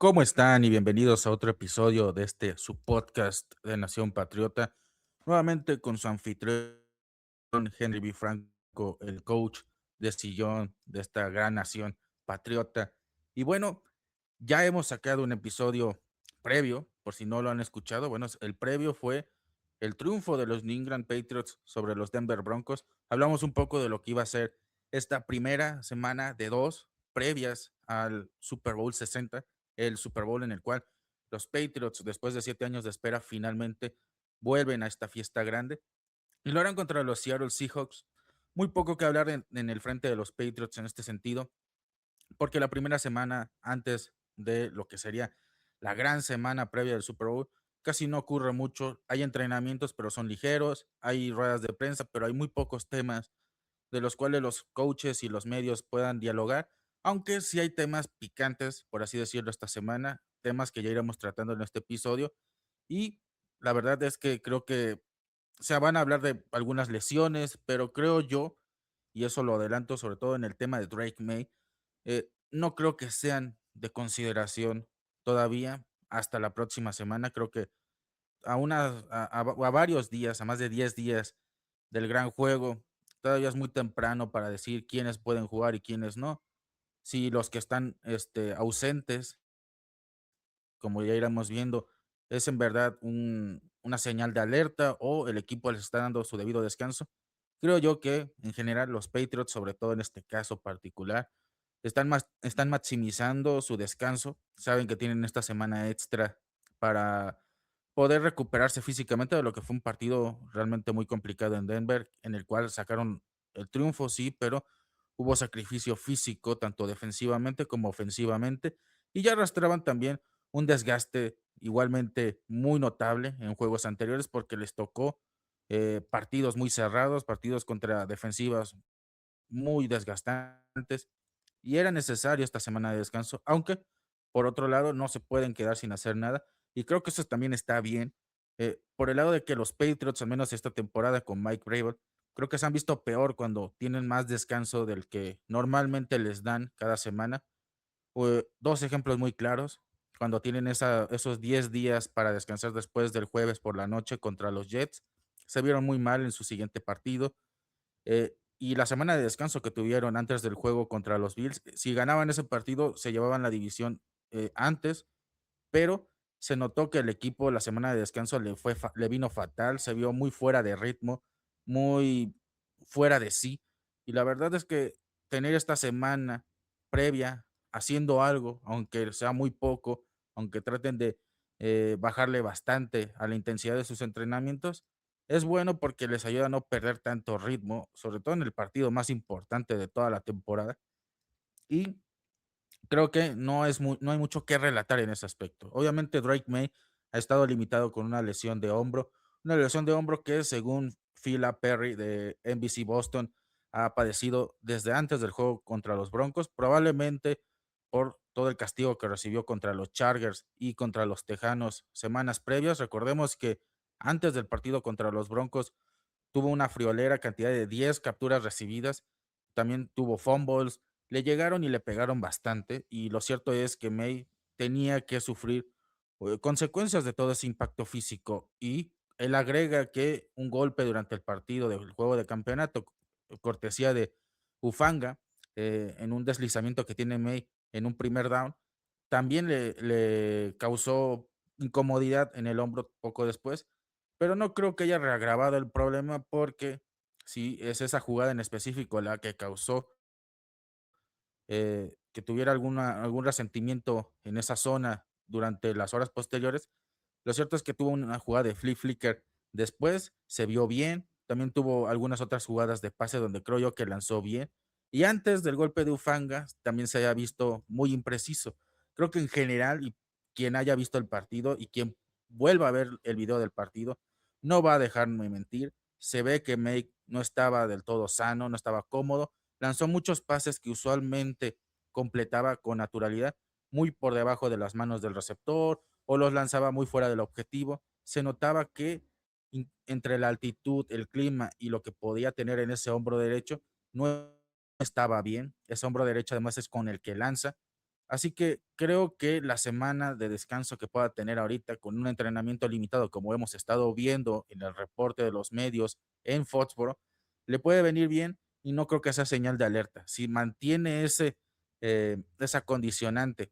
¿Cómo están? Y bienvenidos a otro episodio de su podcast de Nación Patriota. Nuevamente con su anfitrión Henry B. Franco, el coach de sillón de esta gran nación patriota. Y bueno, ya hemos sacado un episodio previo, por si no lo han escuchado. Bueno, el previo fue el triunfo de los New England Patriots sobre los Denver Broncos. Hablamos un poco de lo que iba a ser esta primera semana de dos previas al Super Bowl 60, el Super Bowl en el cual los Patriots, después de 7 años de espera, finalmente vuelven a esta fiesta grande y lo harán contra los Seattle Seahawks. Muy poco que hablar en el frente de los Patriots en este sentido, porque la primera semana antes de lo que sería la gran semana previa del Super Bowl, casi no ocurre mucho. Hay entrenamientos, pero son ligeros, hay ruedas de prensa, pero hay muy pocos temas de los cuales los coaches y los medios puedan dialogar, aunque sí hay temas picantes, por así decirlo, esta semana, temas que ya iremos tratando en este episodio. Y la verdad es que creo que se van a hablar de algunas lesiones, pero creo yo, y eso lo adelanto sobre todo en el tema de Drake May, no creo que sean de consideración todavía hasta la próxima semana. Creo que a varios días, a más de 10 días del gran juego, todavía es muy temprano para decir quiénes pueden jugar y quiénes no. Si los que están ausentes, como ya iremos viendo, es en verdad una señal de alerta o el equipo les está dando su debido descanso. Creo yo que en general los Patriots, sobre todo en este caso particular, están maximizando su descanso. Saben que tienen esta semana extra para poder recuperarse físicamente de lo que fue un partido realmente muy complicado en Denver, en el cual sacaron el triunfo, sí, pero hubo sacrificio físico tanto defensivamente como ofensivamente y ya arrastraban también un desgaste igualmente muy notable en juegos anteriores porque les tocó partidos muy cerrados, partidos contra defensivas muy desgastantes y era necesario esta semana de descanso, aunque por otro lado no se pueden quedar sin hacer nada y creo que eso también está bien. Por el lado de que los Patriots, al menos esta temporada con Mike Vrabel, creo que se han visto peor cuando tienen más descanso del que normalmente les dan cada semana. Dos ejemplos muy claros, cuando tienen esos 10 días para descansar después del jueves por la noche contra los Jets, se vieron muy mal en su siguiente partido. Y la semana de descanso que tuvieron antes del juego contra los Bills, si ganaban ese partido, se llevaban la división antes, pero se notó que el equipo la semana de descanso le vino fatal, se vio muy fuera de ritmo, muy fuera de sí. Y la verdad es que tener esta semana previa haciendo algo, aunque sea muy poco, aunque traten de bajarle bastante a la intensidad de sus entrenamientos, es bueno porque les ayuda a no perder tanto ritmo, sobre todo en el partido más importante de toda la temporada. Y creo que no hay mucho que relatar en ese aspecto. Obviamente, Drake May ha estado limitado con una lesión de hombro que, según Phila Perry de NBC Boston, ha padecido desde antes del juego contra los Broncos, probablemente por todo el castigo que recibió contra los Chargers y contra los Tejanos semanas previas. Recordemos que antes del partido contra los Broncos tuvo una friolera cantidad de 10 capturas recibidas, también tuvo fumbles, le llegaron y le pegaron bastante, y lo cierto es que May tenía que sufrir consecuencias de todo ese impacto físico, y él agrega que un golpe durante el partido del juego de campeonato, cortesía de Ufanga, en un deslizamiento que tiene May en un primer down, también le causó incomodidad en el hombro poco después, pero no creo que haya reagravado el problema porque si es esa jugada en específico la que causó que tuviera algún resentimiento en esa zona durante las horas posteriores. Lo cierto es que tuvo una jugada de flip flicker. Después se vio bien. También tuvo algunas otras jugadas de pase donde creo yo que lanzó bien. Y antes del golpe de Ufanga también se haya visto muy impreciso. Creo que en general, y quien haya visto el partido y quien vuelva a ver el video del partido, no va a dejarme mentir. Se ve que Make no estaba del todo sano, no estaba cómodo. Lanzó muchos pases que usualmente completaba con naturalidad, muy por debajo de las manos del receptor o los lanzaba muy fuera del objetivo. Se notaba que entre la altitud, el clima y lo que podía tener en ese hombro derecho, no estaba bien. Ese hombro derecho además es con el que lanza. Así que creo que la semana de descanso que pueda tener ahorita con un entrenamiento limitado, como hemos estado viendo en el reporte de los medios en Foxborough, le puede venir bien y no creo que sea señal de alerta. Si mantiene esa condicionante,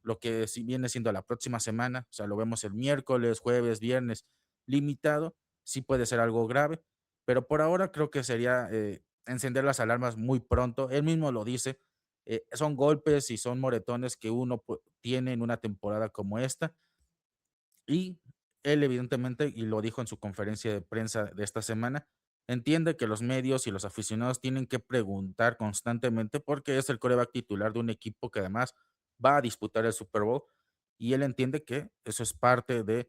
lo que si viene siendo la próxima semana, o sea, lo vemos el miércoles, jueves, viernes, limitado, sí puede ser algo grave, pero por ahora creo que sería encender las alarmas muy pronto. Él mismo lo dice, son golpes y son moretones que uno tiene en una temporada como esta, y él evidentemente, y lo dijo en su conferencia de prensa de esta semana, entiende que los medios y los aficionados tienen que preguntar constantemente porque es el quarterback titular de un equipo que además va a disputar el Super Bowl, y él entiende que eso es parte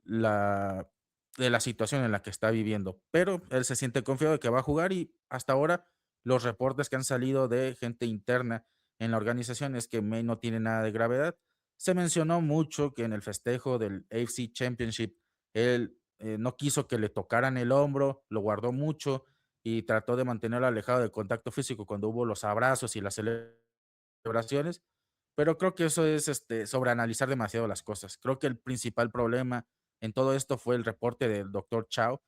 la, de la situación en la que está viviendo, pero él se siente confiado de que va a jugar y hasta ahora los reportes que han salido de gente interna en la organización es que May no tiene nada de gravedad. Se mencionó mucho que en el festejo del AFC Championship él no quiso que le tocaran el hombro, lo guardó mucho y trató de mantenerlo alejado del contacto físico cuando hubo los abrazos y las celebraciones, pero creo que eso es sobreanalizar demasiado las cosas. Creo que el principal problema en todo esto fue el reporte del doctor Chao.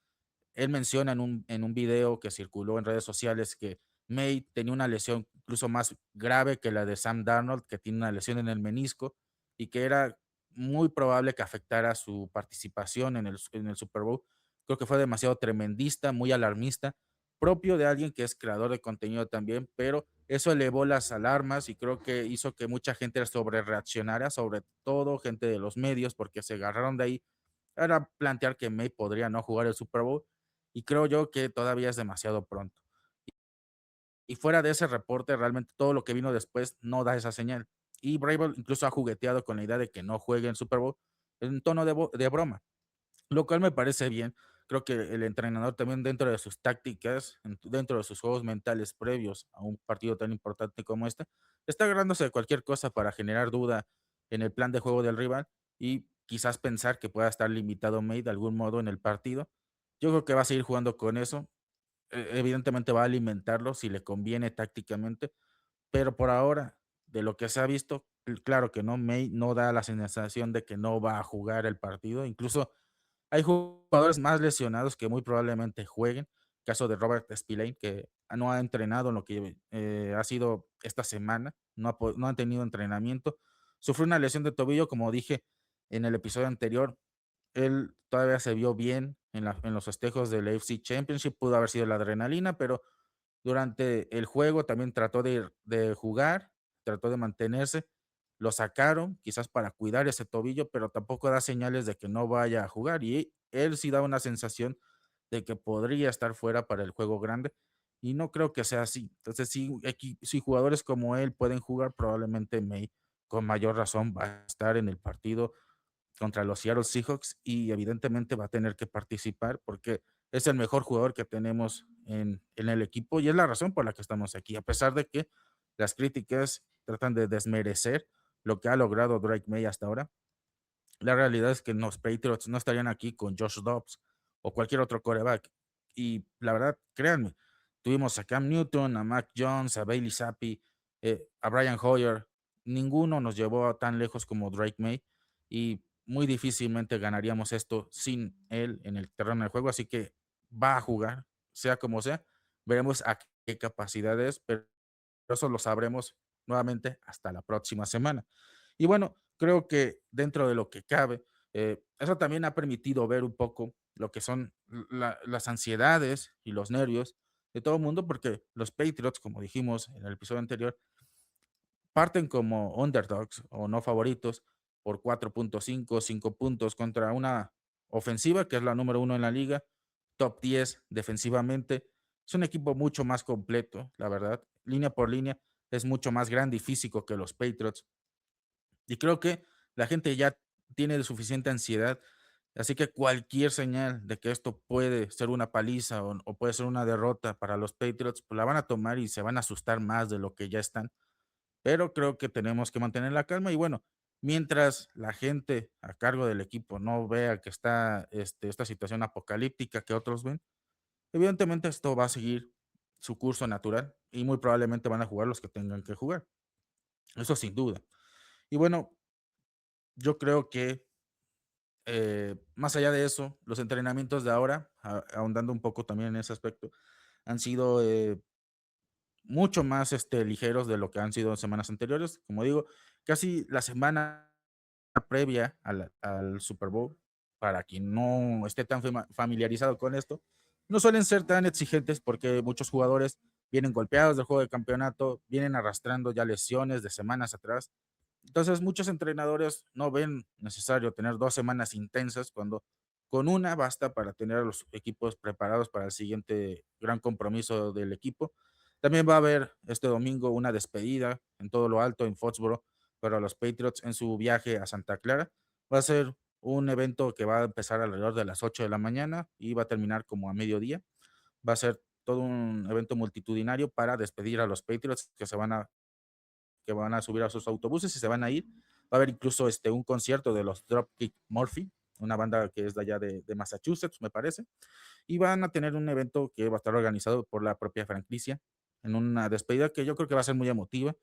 Él menciona en un video que circuló en redes sociales que May tenía una lesión incluso más grave que la de Sam Darnold, que tiene una lesión en el menisco y que era muy probable que afectara su participación en el Super Bowl. Creo que fue demasiado tremendista, muy alarmista, propio de alguien que es creador de contenido también, pero eso elevó las alarmas y creo que hizo que mucha gente sobre reaccionara, sobre todo gente de los medios, porque se agarraron de ahí para plantear que May podría no jugar el Super Bowl, y creo yo que todavía es demasiado pronto. Y fuera de ese reporte, realmente todo lo que vino después no da esa señal. Y Vrabel incluso ha jugueteado con la idea de que no juegue en Super Bowl en tono de broma, lo cual me parece bien. Creo que el entrenador también dentro de sus tácticas, dentro de sus juegos mentales previos a un partido tan importante como este, está agarrándose de cualquier cosa para generar duda en el plan de juego del rival y quizás pensar que pueda estar limitado May de algún modo en el partido. Yo creo que va a seguir jugando con eso. Evidentemente va a alimentarlo si le conviene tácticamente, pero por ahora, de lo que se ha visto, claro que no, May no da la sensación de que no va a jugar el partido. Incluso hay jugadores más lesionados que muy probablemente jueguen. Caso de Robert Spillane, que no ha entrenado en lo que ha sido esta semana, no ha tenido entrenamiento. Sufrió una lesión de tobillo, como dije en el episodio anterior. Él todavía se vio bien en los festejos del AFC Championship, pudo haber sido la adrenalina, pero durante el juego también trató de jugar, trató de mantenerse. Lo sacaron, quizás para cuidar ese tobillo, pero tampoco da señales de que no vaya a jugar. Y él sí da una sensación de que podría estar fuera para el juego grande. Y no creo que sea así. Entonces, si jugadores como él pueden jugar, probablemente May con mayor razón va a estar en el partido contra los Seattle Seahawks y evidentemente va a tener que participar porque es el mejor jugador que tenemos en el equipo y es la razón por la que estamos aquí, a pesar de que las críticas tratan de desmerecer lo que ha logrado Drake May hasta ahora. La realidad es que los Patriots no estarían aquí con Josh Dobbs o cualquier otro quarterback. Y la verdad, créanme, tuvimos a Cam Newton, a Mac Jones, a Bailey Zappi, a Brian Hoyer. Ninguno nos llevó tan lejos como Drake May y muy difícilmente ganaríamos esto sin él en el terreno de juego. Así que va a jugar, sea como sea. Veremos a qué capacidades, pero eso lo sabremos nuevamente hasta la próxima semana. Y bueno, creo que dentro de lo que cabe, eso también ha permitido ver un poco lo que son las ansiedades y los nervios de todo el mundo, porque los Patriots, como dijimos en el episodio anterior, parten como underdogs o no favoritos por 4.5, 5 puntos contra una ofensiva que es la número uno en la liga, top 10 defensivamente. Es un equipo mucho más completo, la verdad. Línea por línea es mucho más grande y físico que los Patriots. Y creo que la gente ya tiene suficiente ansiedad, así que cualquier señal de que esto puede ser una paliza o puede ser una derrota para los Patriots, pues la van a tomar y se van a asustar más de lo que ya están. Pero creo que tenemos que mantener la calma y bueno, mientras la gente a cargo del equipo no vea que está esta situación apocalíptica que otros ven, evidentemente esto va a seguir su curso natural y muy probablemente van a jugar los que tengan que jugar. Eso sin duda. Y bueno, yo creo que más allá de eso, los entrenamientos de ahora, ahondando un poco también en ese aspecto, han sido mucho más ligeros de lo que han sido en semanas anteriores. Como digo, casi la semana previa al Super Bowl, para quien no esté tan familiarizado con esto, no suelen ser tan exigentes porque muchos jugadores vienen golpeados del juego de campeonato, vienen arrastrando ya lesiones de semanas atrás. Entonces, muchos entrenadores no ven necesario tener 2 semanas intensas cuando con una basta para tener a los equipos preparados para el siguiente gran compromiso del equipo. También va a haber este domingo una despedida en todo lo alto en Foxborough para los Patriots en su viaje a Santa Clara. Va a ser un evento que va a empezar alrededor de las 8 de la mañana y va a terminar como a mediodía. Va a ser todo un evento multitudinario para despedir a los Patriots que van a subir a sus autobuses y se van a ir. Va a haber incluso un concierto de los Dropkick Murphy, una banda que es de allá de Massachusetts, me parece, y van a tener un evento que va a estar organizado por la propia franquicia en una despedida que yo creo que va a ser muy emotiva.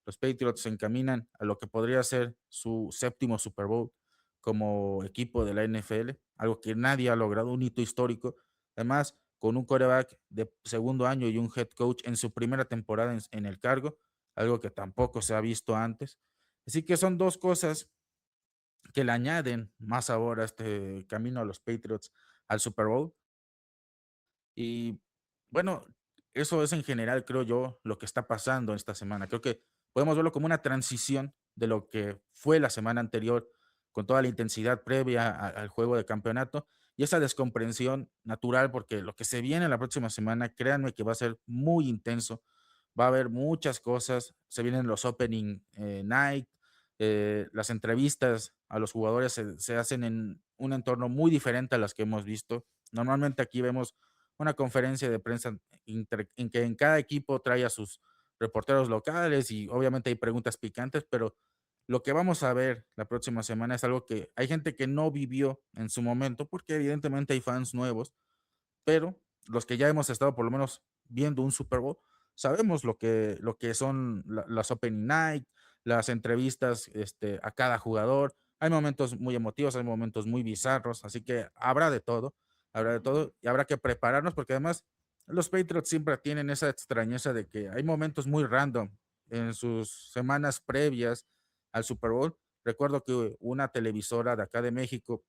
Los Patriots se encaminan a lo que podría ser su séptimo Super Bowl como equipo de la NFL, algo que nadie ha logrado, un hito histórico. Además, con un quarterback de segundo año y un head coach en su primera temporada en el cargo, algo que tampoco se ha visto antes. Así que son dos cosas que le añaden más sabor a este camino a los Patriots al Super Bowl. Y bueno, eso es en general, creo yo, lo que está pasando esta semana. Creo que podemos verlo como una transición de lo que fue la semana anterior, con toda la intensidad previa al juego de campeonato y esa descomprensión natural, porque lo que se viene la próxima semana, créanme que va a ser muy intenso. Va a haber muchas cosas, se vienen los opening night, las entrevistas a los jugadores se hacen en un entorno muy diferente a las que hemos visto. Normalmente aquí vemos una conferencia de prensa en que en cada equipo trae a sus reporteros locales y obviamente hay preguntas picantes, pero lo que vamos a ver la próxima semana es algo que hay gente que no vivió en su momento, porque evidentemente hay fans nuevos, pero los que ya hemos estado por lo menos viendo un Super Bowl, sabemos lo que son las Opening Night, las entrevistas a cada jugador. Hay momentos muy emotivos, hay momentos muy bizarros, así que habrá de todo y habrá que prepararnos porque además los Patriots siempre tienen esa extrañeza de que hay momentos muy random en sus semanas previas al Super Bowl. Recuerdo que una televisora de acá de México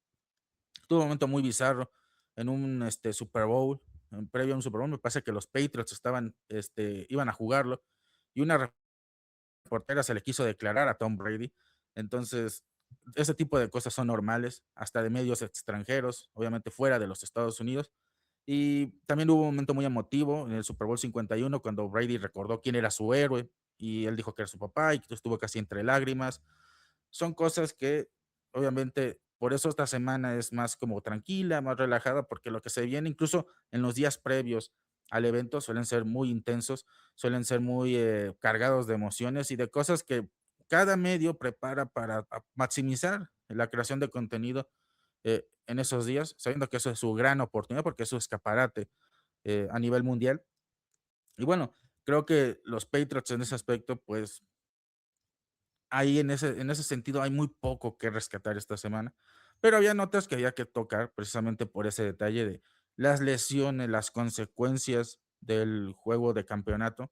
tuvo un momento muy bizarro en un Super Bowl, previo a un Super Bowl, me parece que los Patriots iban a jugarlo y una reportera se le quiso declarar a Tom Brady. Entonces, ese tipo de cosas son normales, hasta de medios extranjeros, obviamente fuera de los Estados Unidos. Y también hubo un momento muy emotivo en el Super Bowl 51 cuando Brady recordó quién era su héroe y él dijo que era su papá y que estuvo casi entre lágrimas. Son cosas que, obviamente, por eso esta semana es más como tranquila, más relajada, porque lo que se viene incluso en los días previos al evento suelen ser muy intensos, suelen ser muy cargados de emociones y de cosas que cada medio prepara para maximizar la creación de contenido en esos días, sabiendo que eso es su gran oportunidad porque es su escaparate a nivel mundial. Y bueno, creo que los Patriots en ese aspecto, pues ahí en ese sentido hay muy poco que rescatar esta semana, pero había notas que había que tocar precisamente por ese detalle de las lesiones, las consecuencias del juego de campeonato.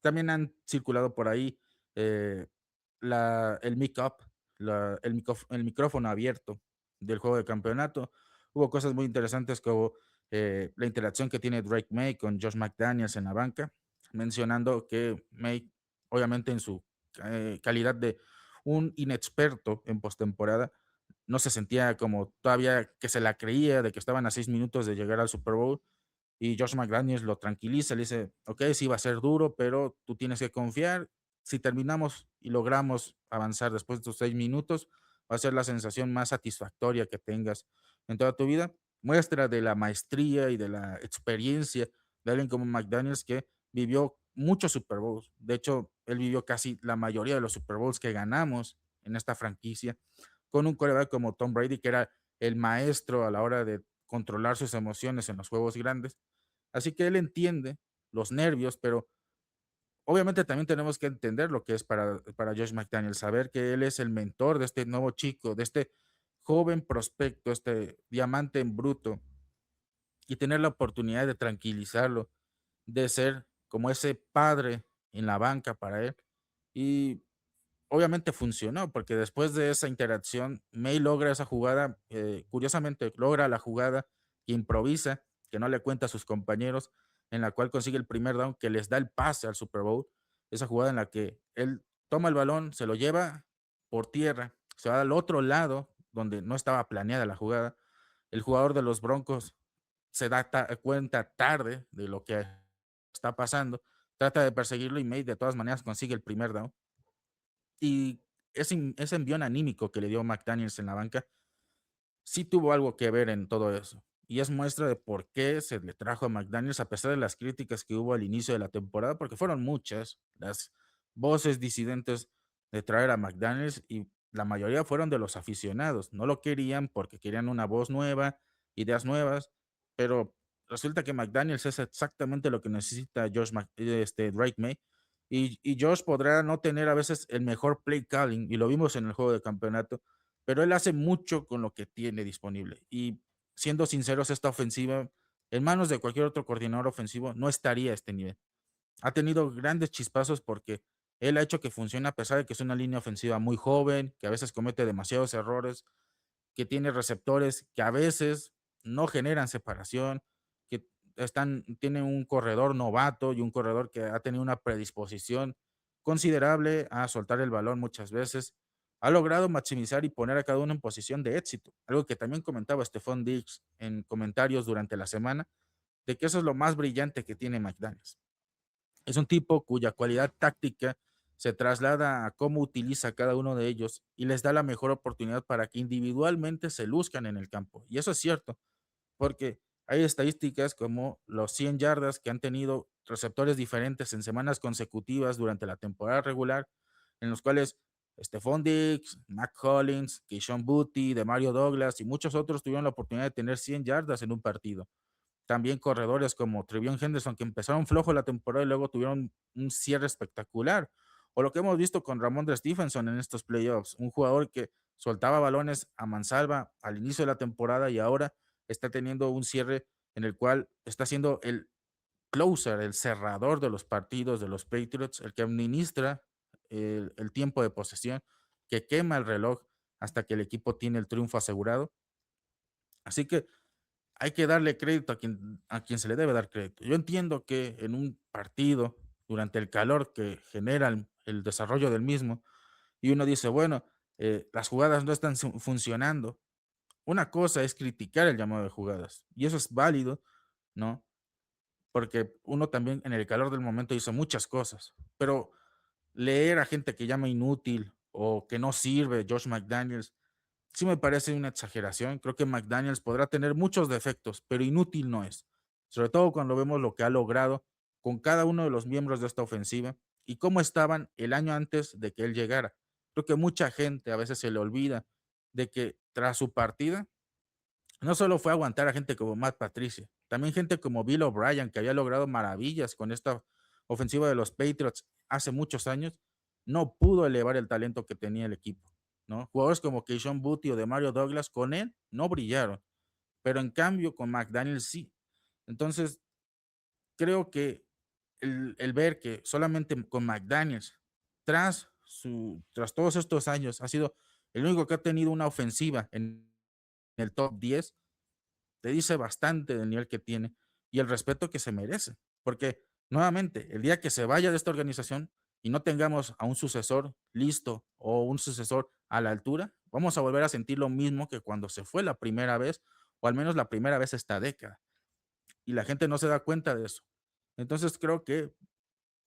También han circulado por ahí eh, el mic-up, el micrófono abierto del juego de campeonato. Hubo cosas muy interesantes como la interacción que tiene Drake May con Josh McDaniels en la banca, mencionando que May, obviamente en su calidad de un inexperto en postemporada, no se sentía como todavía que se la creía de que estaban a 6 minutos de llegar al Super Bowl y Josh McDaniels lo tranquiliza, le dice, ok, sí va a ser duro, pero tú tienes que confiar. Si terminamos y logramos avanzar después de estos 6 minutos, va a ser la sensación más satisfactoria que tengas en toda tu vida. Muestra de la maestría y de la experiencia de alguien como McDaniels que vivió muchos Super Bowls. De hecho, él vivió casi la mayoría de los Super Bowls que ganamos en esta franquicia, con un quarterback como Tom Brady, que era el maestro a la hora de controlar sus emociones en los juegos grandes. Así que él entiende los nervios, pero obviamente también tenemos que entender lo que es para Josh McDaniels, saber que él es el mentor de este nuevo chico, de este joven prospecto, este diamante en bruto, y tener la oportunidad de tranquilizarlo, de ser como ese padre en la banca para él. Y obviamente funcionó, porque después de esa interacción, May logra esa jugada, curiosamente logra la jugada que improvisa, que no le cuenta a sus compañeros, en la cual consigue el primer down que les da el pase al Super Bowl. Esa jugada en la que él toma el balón, se lo lleva por tierra, se va al otro lado, donde no estaba planeada la jugada. El jugador de los Broncos se da cuenta tarde de lo que está pasando, trata de perseguirlo y May de todas maneras consigue el primer down. Y ese envión anímico que le dio McDaniels en la banca sí tuvo algo que ver en todo eso. Y es muestra de por qué se le trajo a McDaniels, a pesar de las críticas que hubo al inicio de la temporada, porque fueron muchas las voces disidentes de traer a McDaniels y la mayoría fueron de los aficionados. No lo querían porque querían una voz nueva, ideas nuevas, pero resulta que McDaniels es exactamente lo que necesita Drake May. Y Josh podrá no tener a veces el mejor play calling, y lo vimos en el juego de campeonato, pero él hace mucho con lo que tiene disponible. Y siendo sinceros, esta ofensiva, en manos de cualquier otro coordinador ofensivo, no estaría a este nivel. Ha tenido grandes chispazos porque él ha hecho que funcione a pesar de que es una línea ofensiva muy joven, que a veces comete demasiados errores, que tiene receptores que a veces no generan separación, que tienen un corredor novato y un corredor que ha tenido una predisposición considerable a soltar el balón muchas veces. Ha logrado maximizar y poner a cada uno en posición de éxito, algo que también comentaba Stephon Diggs en comentarios durante la semana, de que eso es lo más brillante que tiene McDaniels. Es un tipo cuya cualidad táctica se traslada a cómo utiliza cada uno de ellos y les da la mejor oportunidad para que individualmente se luzcan en el campo. Y eso es cierto, porque hay estadísticas como los 100 yardas que han tenido receptores diferentes en semanas consecutivas durante la temporada regular, en los cuales Stephon Diggs, Mac Hollins, Keishon Booty, Demario Douglas y muchos otros tuvieron la oportunidad de tener 100 yardas en un partido. También corredores como Trevion Henderson, que empezaron flojo la temporada y luego tuvieron un cierre espectacular. O lo que hemos visto con Ramondre Stevenson en estos playoffs, un jugador que soltaba balones a mansalva al inicio de la temporada y ahora está teniendo un cierre en el cual está siendo el closer, el cerrador de los partidos de los Patriots, el que administra el tiempo de posesión, que quema el reloj hasta que el equipo tiene el triunfo asegurado. Así que hay que darle crédito a quien se le debe dar crédito. Yo entiendo que en un partido, durante el calor que genera el desarrollo del mismo, y uno dice, bueno, las jugadas no están funcionando. Una cosa es criticar el llamado de jugadas, y eso es válido, ¿no? Porque uno también en el calor del momento hizo muchas cosas, pero leer a gente que llama inútil o que no sirve, Josh McDaniels, sí me parece una exageración. Creo que McDaniels podrá tener muchos defectos, pero inútil no es. Sobre todo cuando vemos lo que ha logrado con cada uno de los miembros de esta ofensiva y cómo estaban el año antes de que él llegara. Creo que mucha gente a veces se le olvida de que tras su partida no solo fue aguantar a gente como Matt Patricia, también gente como Bill O'Brien, que había logrado maravillas con esta ofensiva de los Patriots hace muchos años, no pudo elevar el talento que tenía el equipo, ¿no? Jugadores como Keishon Booty o de Mario Douglas con él no brillaron, pero en cambio con McDaniel sí. Entonces, creo que el ver que solamente con McDaniels, tras todos estos años, ha sido el único que ha tenido una ofensiva en el top 10, te dice bastante del nivel que tiene y el respeto que se merece. Porque, nuevamente, el día que se vaya de esta organización y no tengamos a un sucesor listo o un sucesor a la altura, vamos a volver a sentir lo mismo que cuando se fue la primera vez, o al menos la primera vez esta década. Y la gente no se da cuenta de eso. Entonces creo que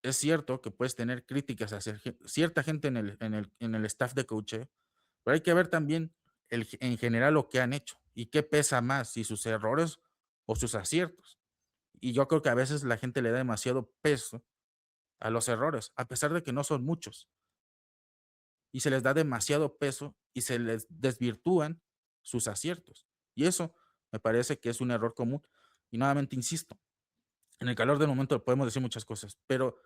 es cierto que puedes tener críticas hacia cierta gente en el staff de coaching, pero hay que ver también en general lo que han hecho y qué pesa más, si sus errores o sus aciertos. Y yo creo que a veces la gente le da demasiado peso a los errores, a pesar de que no son muchos, y se les da demasiado peso y se les desvirtúan sus aciertos. Y eso me parece que es un error común. Y nuevamente insisto, en el calor del momento podemos decir muchas cosas, pero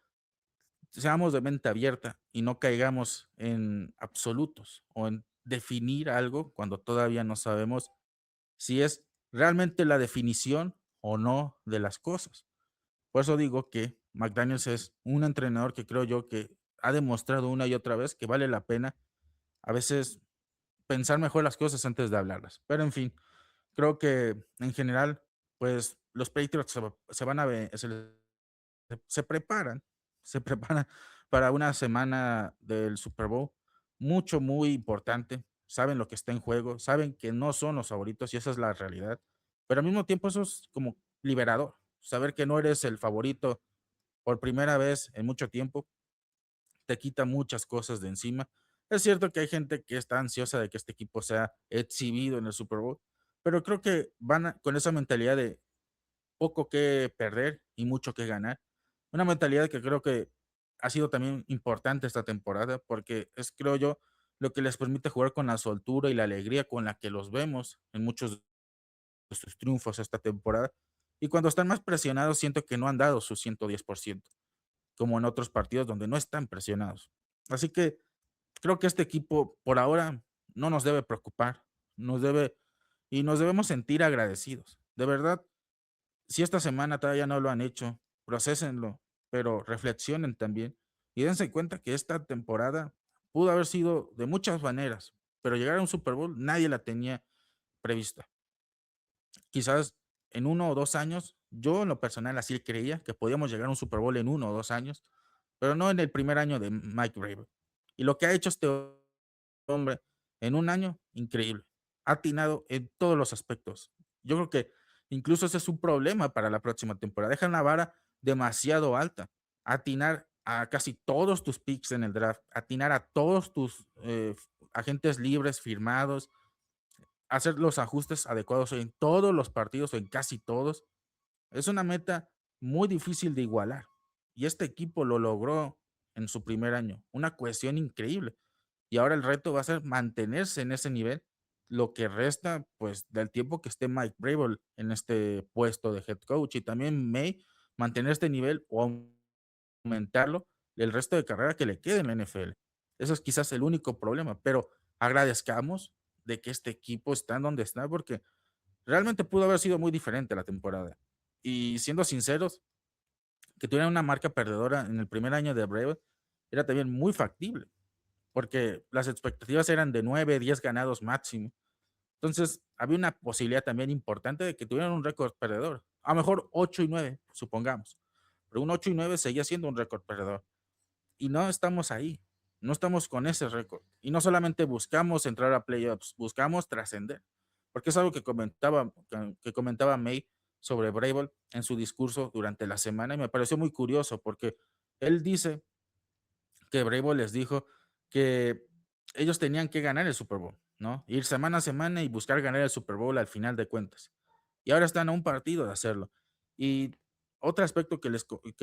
seamos de mente abierta y no caigamos en absolutos o en definir algo cuando todavía no sabemos si es realmente la definición o no de las cosas. Por eso digo que McDaniels es un entrenador que creo yo que ha demostrado una y otra vez que vale la pena a veces pensar mejor las cosas antes de hablarlas. Pero en fin, creo que en general, pues los Patriots se van a ver, se preparan, se preparan para una semana del Super Bowl muy importante. Saben lo que está en juego, saben que no son los favoritos y esa es la realidad. Pero al mismo tiempo eso es como liberador, saber que no eres el favorito por primera vez en mucho tiempo te quita muchas cosas de encima. Es cierto que hay gente que está ansiosa de que este equipo sea exhibido en el Super Bowl, pero creo que con esa mentalidad de poco que perder y mucho que ganar. Una mentalidad que creo que ha sido también importante esta temporada, porque es, creo yo, lo que les permite jugar con la soltura y la alegría con la que los vemos en muchos de sus triunfos esta temporada. Y cuando están más presionados, siento que no han dado su 110%, como en otros partidos donde no están presionados. Así que creo que este equipo por ahora no nos debe preocupar, nos debe y nos debemos sentir agradecidos. De verdad, si esta semana todavía no lo han hecho, prosésenlo, pero reflexionen también y dense cuenta que esta temporada pudo haber sido de muchas maneras, pero llegar a un Super Bowl nadie la tenía prevista. Quizás en 1 o 2 años, yo en lo personal así creía que podíamos llegar a un Super Bowl en 1 o 2 años, pero no en el primer año de Mike Vrabel. Y lo que ha hecho este hombre en un año, increíble. Ha atinado en todos los aspectos. Yo creo que incluso ese es un problema para la próxima temporada. Dejan la vara demasiado alta. Atinar a casi todos tus picks en el draft, atinar a todos tus agentes libres firmados, hacer los ajustes adecuados en todos los partidos o en casi todos. Es una meta muy difícil de igualar. Y este equipo lo logró en su primer año. Una cohesión increíble. Y ahora el reto va a ser mantenerse en ese nivel lo que resta, pues, del tiempo que esté Mike Vrabel en este puesto de head coach y también May mantener este nivel o aumentarlo el resto de carrera que le quede en la NFL. Eso es quizás el único problema, pero agradezcamos de que este equipo está en donde está porque realmente pudo haber sido muy diferente la temporada. Y siendo sinceros, que tuvieran una marca perdedora en el primer año de Vrabel era también muy factible porque las expectativas eran de 9, 10 ganados máximo. Entonces, había una posibilidad también importante de que tuvieran un récord perdedor. A lo mejor 8-9, supongamos. Pero un 8-9 seguía siendo un récord perdedor. Y no estamos ahí. No estamos con ese récord. Y no solamente buscamos entrar a playoffs, buscamos trascender. Porque es algo que comentaba May sobre Vrabel en su discurso durante la semana y me pareció muy curioso porque él dice que Vrabel les dijo que ellos tenían que ganar el Super Bowl, ¿no? Ir semana a semana y buscar ganar el Super Bowl al final de cuentas. Y ahora están a un partido de hacerlo. Y otro aspecto que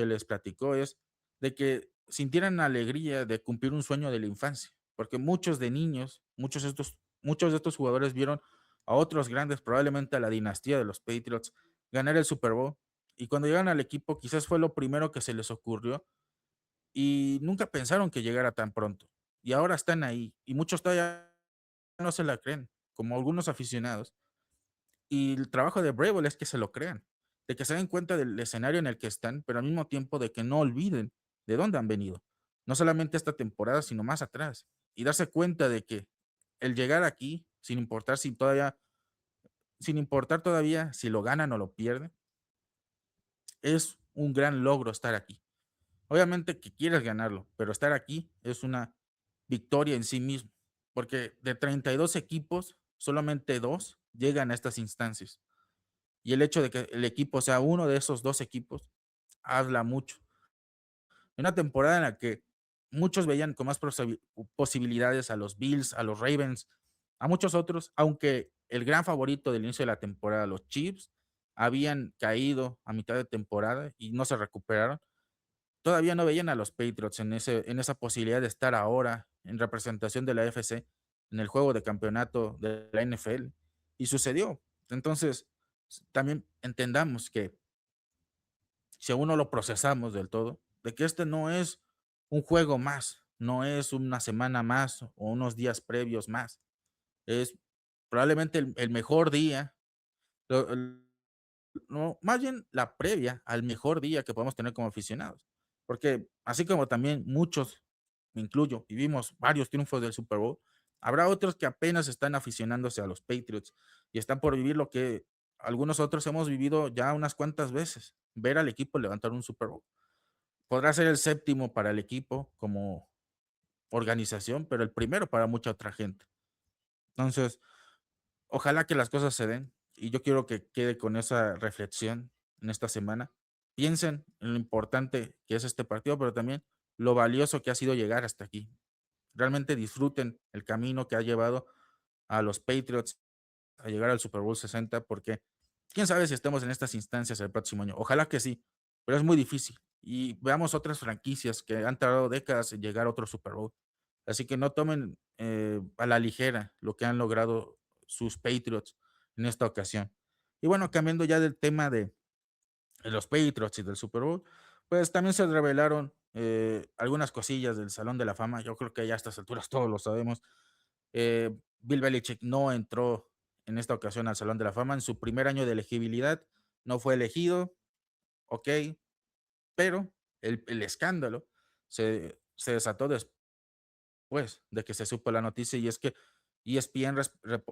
les platicó es de que sintieran alegría de cumplir un sueño de la infancia, porque muchos de niños, muchos de estos jugadores vieron a otros grandes, probablemente a la dinastía de los Patriots, ganar el Super Bowl. Y cuando llegan al equipo, quizás fue lo primero que se les ocurrió y nunca pensaron que llegara tan pronto. Y ahora están ahí. Y muchos todavía no se la creen, como algunos aficionados. Y el trabajo de Breville es que se lo crean, de que se den cuenta del escenario en el que están, pero al mismo tiempo de que no olviden de dónde han venido. No solamente esta temporada, sino más atrás. Y darse cuenta de que el llegar aquí, sin importar todavía si lo ganan o lo pierden, es un gran logro estar aquí. Obviamente que quieres ganarlo, pero estar aquí es una victoria en sí mismo, porque de 32 equipos, solamente 2 llegan a estas instancias. Y el hecho de que el equipo sea uno de esos 2 equipos habla mucho. Una temporada en la que muchos veían con más posibilidades a los Bills, a los Ravens, a muchos otros, aunque el gran favorito del inicio de la temporada, los Chiefs, habían caído a mitad de temporada y no se recuperaron. Todavía no veían a los Patriots en esa posibilidad de estar ahora en representación de la AFC en el juego de campeonato de la NFL, y sucedió. Entonces, también entendamos que si aún no lo procesamos del todo, de que este no es un juego más, no es una semana más o unos días previos más. Es probablemente el mejor día, lo el no, más bien la previa al mejor día que podemos tener como aficionados. Porque así como también muchos, me incluyo, vivimos varios triunfos del Super Bowl, habrá otros que apenas están aficionándose a los Patriots y están por vivir lo que algunos otros hemos vivido ya unas cuantas veces, ver al equipo levantar un Super Bowl. Podrá ser el séptimo para el equipo como organización, pero el primero para mucha otra gente. Entonces, ojalá que las cosas se den y yo quiero que quede con esa reflexión en esta semana. Piensen en lo importante que es este partido, pero también lo valioso que ha sido llegar hasta aquí. Realmente disfruten el camino que ha llevado a los Patriots a llegar al Super Bowl 60, porque quién sabe si estemos en estas instancias el próximo año. Ojalá que sí, pero es muy difícil. Y veamos otras franquicias que han tardado décadas en llegar a otro Super Bowl. Así que no tomen a la ligera lo que han logrado sus Patriots en esta ocasión. Y bueno, cambiando ya del tema de los Patriots y del Super Bowl, pues también se revelaron algunas cosillas del Salón de la Fama. Yo creo que ya a estas alturas todos lo sabemos. Bill Belichick no entró en esta ocasión al Salón de la Fama. En su primer año de elegibilidad no fue elegido, ok, pero el escándalo se desató después de que se supo la noticia, y es que ESPN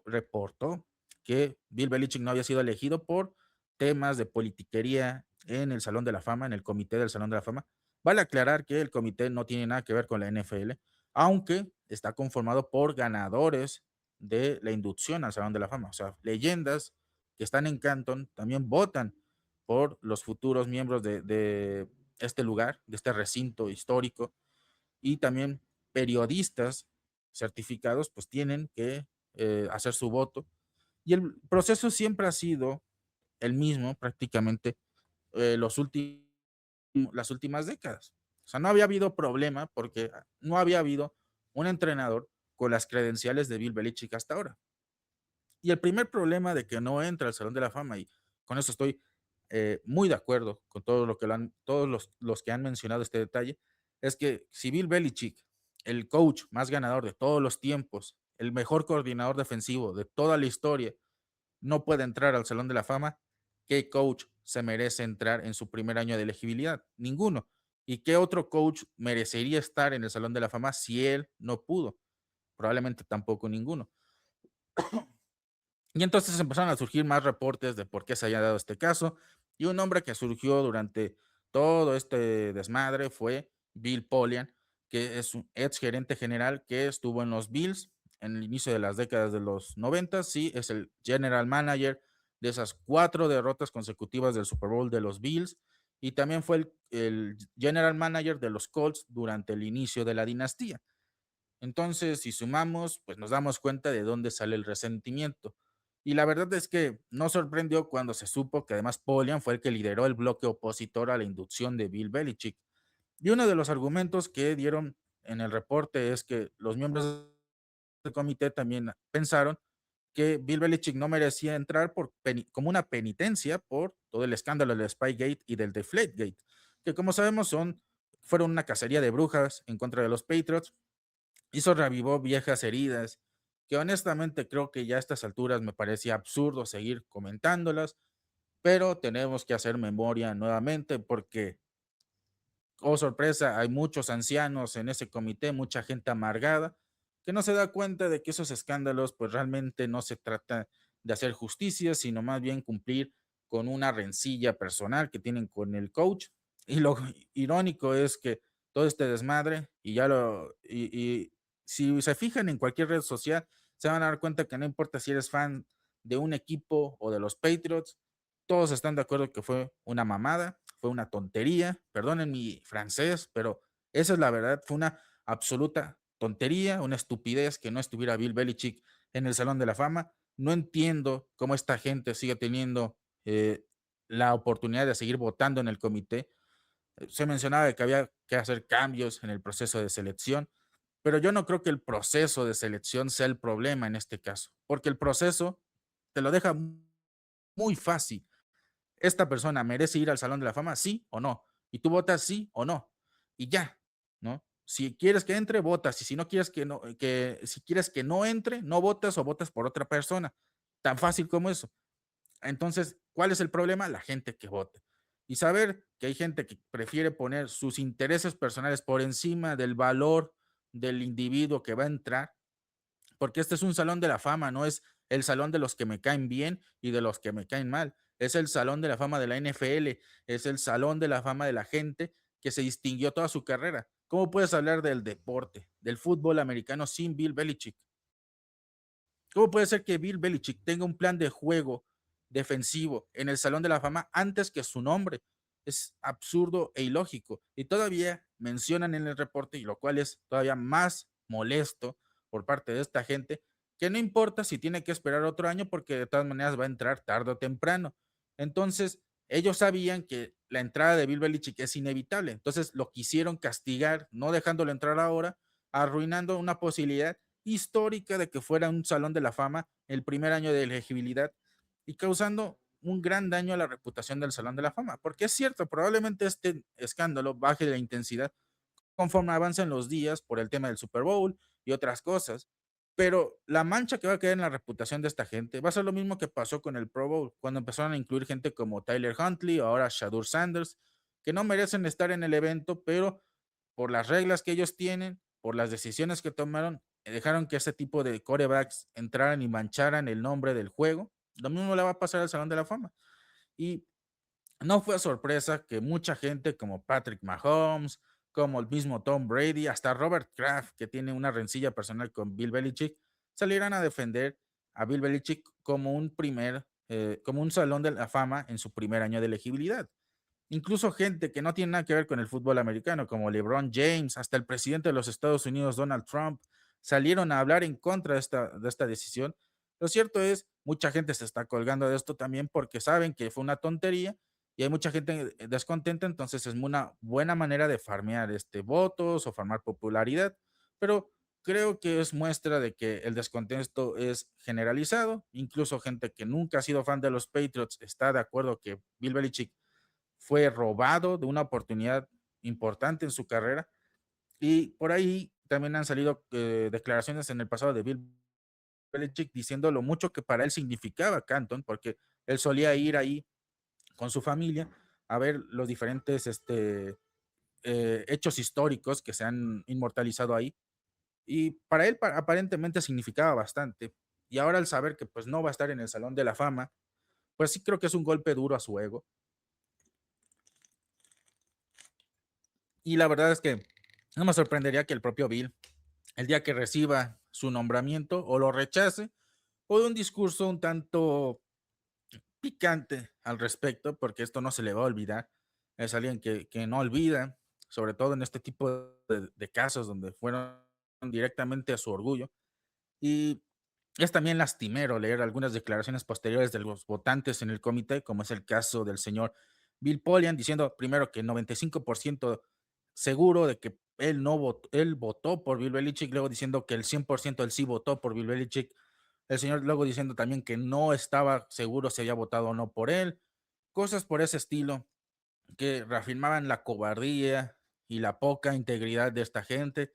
reportó que Bill Belichick no había sido elegido por temas de politiquería en el Salón de la Fama, en el comité del Salón de la Fama. Vale aclarar que el comité no tiene nada que ver con la NFL, aunque está conformado por ganadores de la inducción al Salón de la Fama. O sea, leyendas que están en Canton también votan por los futuros miembros de este lugar, de este recinto histórico, y también periodistas certificados pues tienen que hacer su voto. Y el proceso siempre ha sido el mismo prácticamente los las últimas décadas. O sea, no había habido problema porque no había habido un entrenador con las credenciales de Bill Belichick hasta ahora. Y el primer problema de que no entra al Salón de la Fama, y con eso estoy muy de acuerdo con todo lo que todos los que han mencionado este detalle, es que si Bill Belichick, el coach más ganador de todos los tiempos, el mejor coordinador defensivo de toda la historia, no puede entrar al Salón de la Fama, ¿qué coach se merece entrar en su primer año de elegibilidad? Ninguno. ¿Y qué otro coach merecería estar en el Salón de la Fama si él no pudo? Probablemente tampoco ninguno. Y entonces empezaron a surgir más reportes de por qué se había dado este caso. Y un nombre que surgió durante todo este desmadre fue Bill Polian, que es un ex gerente general que estuvo en los Bills en el inicio de las décadas de los 90. Sí, es el general manager de esas 4 derrotas consecutivas del Super Bowl de los Bills. Y también fue el general manager de los Colts durante el inicio de la dinastía. Entonces, si sumamos, pues nos damos cuenta de dónde sale el resentimiento. Y la verdad es que no sorprendió cuando se supo que además Polian fue el que lideró el bloque opositor a la inducción de Bill Belichick. Y uno de los argumentos que dieron en el reporte es que los miembros del comité también pensaron que Bill Belichick no merecía entrar como una penitencia por todo el escándalo del Spygate y del Deflategate, que como sabemos fueron una cacería de brujas en contra de los Patriots. Hizo revivó viejas heridas, que honestamente creo que ya a estas alturas me parecía absurdo seguir comentándolas, pero tenemos que hacer memoria nuevamente porque, oh sorpresa, hay muchos ancianos en ese comité, mucha gente amargada, que no se da cuenta de que esos escándalos pues realmente no se trata de hacer justicia, sino más bien cumplir con una rencilla personal que tienen con el coach. Y lo irónico es que todo este desmadre, y si se fijan en cualquier red social, se van a dar cuenta que no importa si eres fan de un equipo o de los Patriots, todos están de acuerdo que fue una mamada, fue una tontería, perdonen mi francés, pero esa es la verdad, fue una absoluta tontería, una estupidez que no estuviera Bill Belichick en el Salón de la Fama. No entiendo cómo esta gente sigue teniendo la oportunidad de seguir votando en el comité. Se mencionaba que había que hacer cambios en el proceso de selección, pero yo no creo que el proceso de selección sea el problema en este caso, porque el proceso te lo deja muy fácil. ¿Esta persona merece ir al Salón de la Fama? ¿Sí o no? Y tú votas sí o no. Y ya, ¿no? Si quieres que entre, votas, y si no quieres que no, que si quieres que no entre, no votas o votas por otra persona. Tan fácil como eso. Entonces, ¿cuál es el problema? La gente que vota. Y saber que hay gente que prefiere poner sus intereses personales por encima del valor del individuo que va a entrar, porque este es un salón de la fama, no es el salón de los que me caen bien y de los que me caen mal. Es el salón de la fama de la NFL, es el salón de la fama de la gente que se distinguió toda su carrera. ¿Cómo puedes hablar del deporte, del fútbol americano sin Bill Belichick? ¿Cómo puede ser que Bill Belichick tenga un plan de juego defensivo en el Salón de la Fama antes que su nombre? Es absurdo e ilógico. Y todavía mencionan en el reporte, y lo cual es todavía más molesto por parte de esta gente, que no importa si tiene que esperar otro año porque de todas maneras va a entrar tarde o temprano. Entonces, ellos sabían que la entrada de Bill Belichick es inevitable. Entonces, lo quisieron castigar, no dejándolo entrar ahora, arruinando una posibilidad histórica de que fuera un salón de la fama el primer año de elegibilidad y causando un gran daño a la reputación del Salón de la Fama. Porque es cierto, probablemente este escándalo baje la intensidad conforme avancen los días por el tema del Super Bowl y otras cosas. Pero la mancha que va a quedar en la reputación de esta gente va a ser lo mismo que pasó con el Pro Bowl, cuando empezaron a incluir gente como Tyler Huntley o ahora Shadur Sanders, que no merecen estar en el evento, pero por las reglas que ellos tienen, por las decisiones que tomaron, dejaron que ese tipo de corebacks entraran y mancharan el nombre del juego. Lo mismo le va a pasar al Salón de la Fama. Y no fue sorpresa que mucha gente como Patrick Mahomes, como el mismo Tom Brady, hasta Robert Kraft, que tiene una rencilla personal con Bill Belichick, salieran a defender a Bill Belichick como como un salón de la fama en su primer año de elegibilidad. Incluso gente que no tiene nada que ver con el fútbol americano, como LeBron James, hasta el presidente de los Estados Unidos, Donald Trump, salieron a hablar en contra de esta decisión. Lo cierto es, mucha gente se está colgando de esto también porque saben que fue una tontería y hay mucha gente descontenta, entonces es una buena manera de farmear votos o farmar popularidad, pero creo que es muestra de que el descontento es generalizado, incluso gente que nunca ha sido fan de los Patriots está de acuerdo que Bill Belichick fue robado de una oportunidad importante en su carrera. Y por ahí también han salido declaraciones en el pasado de Bill Belichick diciendo lo mucho que para él significaba Canton, porque él solía ir ahí con su familia a ver los diferentes hechos históricos que se han inmortalizado ahí. Y para él aparentemente significaba bastante. Y ahora al saber que pues no va a estar en el Salón de la Fama, pues sí creo que es un golpe duro a su ego. Y la verdad es que no me sorprendería que el propio Bill, el día que reciba su nombramiento, o lo rechace, o de un discurso un tanto picante al respecto, porque esto no se le va a olvidar. Es alguien que no olvida, sobre todo en este tipo de casos donde fueron directamente a su orgullo. Y es también lastimero leer algunas declaraciones posteriores de los votantes en el comité, como es el caso del señor Bill Polian, diciendo primero que 95% seguro de que él no votó, él votó por Bill Belichick, luego diciendo que el 100% él sí votó por Bill Belichick, el señor luego diciendo también que no estaba seguro si había votado o no por él, cosas por ese estilo que reafirmaban la cobardía y la poca integridad de esta gente.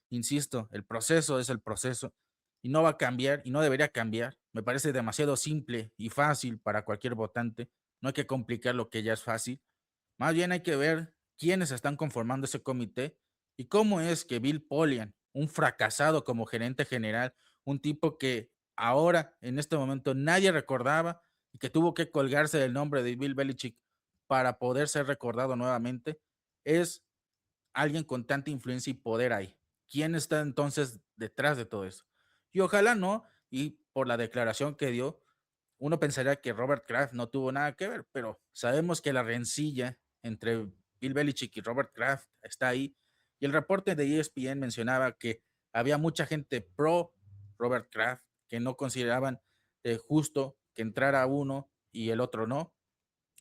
Insisto, el proceso es el proceso y no va a cambiar y no debería cambiar. Me parece demasiado simple y fácil para cualquier votante. No hay que complicar lo que ya es fácil. Más bien hay que ver quiénes están conformando ese comité y cómo es que Bill Polian, un fracasado como gerente general, un tipo que ahora, en este momento, nadie recordaba y que tuvo que colgarse del nombre de Bill Belichick para poder ser recordado nuevamente, es alguien con tanta influencia y poder ahí. ¿Quién está entonces detrás de todo eso? Y ojalá no, y por la declaración que dio, uno pensaría que Robert Kraft no tuvo nada que ver, pero sabemos que la rencilla entre Bill Belichick y Robert Kraft está ahí. Y el reporte de ESPN mencionaba que había mucha gente pro Robert Kraft que no consideraban justo que entrara uno y el otro no.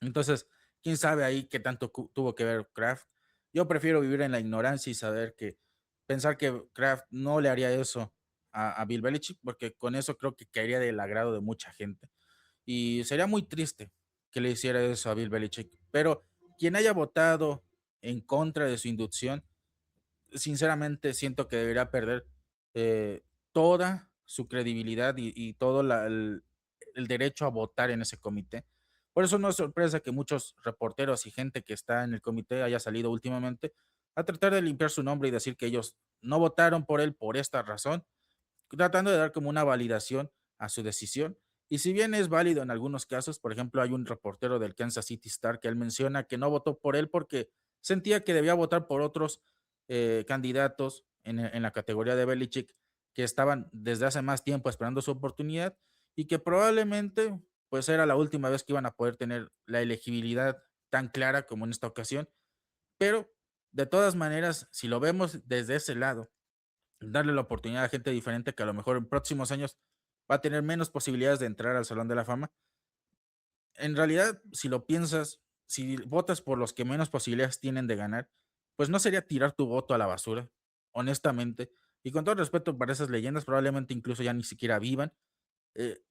Entonces, quién sabe ahí qué tanto tuvo que ver Kraft. Yo prefiero vivir en la ignorancia y saber que pensar que Kraft no le haría eso a Bill Belichick, porque con eso creo que caería del agrado de mucha gente. Y sería muy triste que le hiciera eso a Bill Belichick. Pero quien haya votado en contra de su inducción, sinceramente siento que debería perder toda su credibilidad y todo el derecho a votar en ese comité. Por eso no es sorpresa que muchos reporteros y gente que está en el comité haya salido últimamente a tratar de limpiar su nombre y decir que ellos no votaron por él por esta razón, tratando de dar como una validación a su decisión. Y si bien es válido en algunos casos, por ejemplo, hay un reportero del Kansas City Star que él menciona que no votó por él porque sentía que debía votar por otros candidatos en la categoría de Belichick que estaban desde hace más tiempo esperando su oportunidad y que probablemente pues era la última vez que iban a poder tener la elegibilidad tan clara como en esta ocasión. Pero de todas maneras, si lo vemos desde ese lado, darle la oportunidad a gente diferente que a lo mejor en próximos años va a tener menos posibilidades de entrar al Salón de la Fama. En realidad, si lo piensas, si votas por los que menos posibilidades tienen de ganar, pues no sería tirar tu voto a la basura, honestamente. Y con todo respeto para esas leyendas, probablemente incluso ya ni siquiera vivan. eh,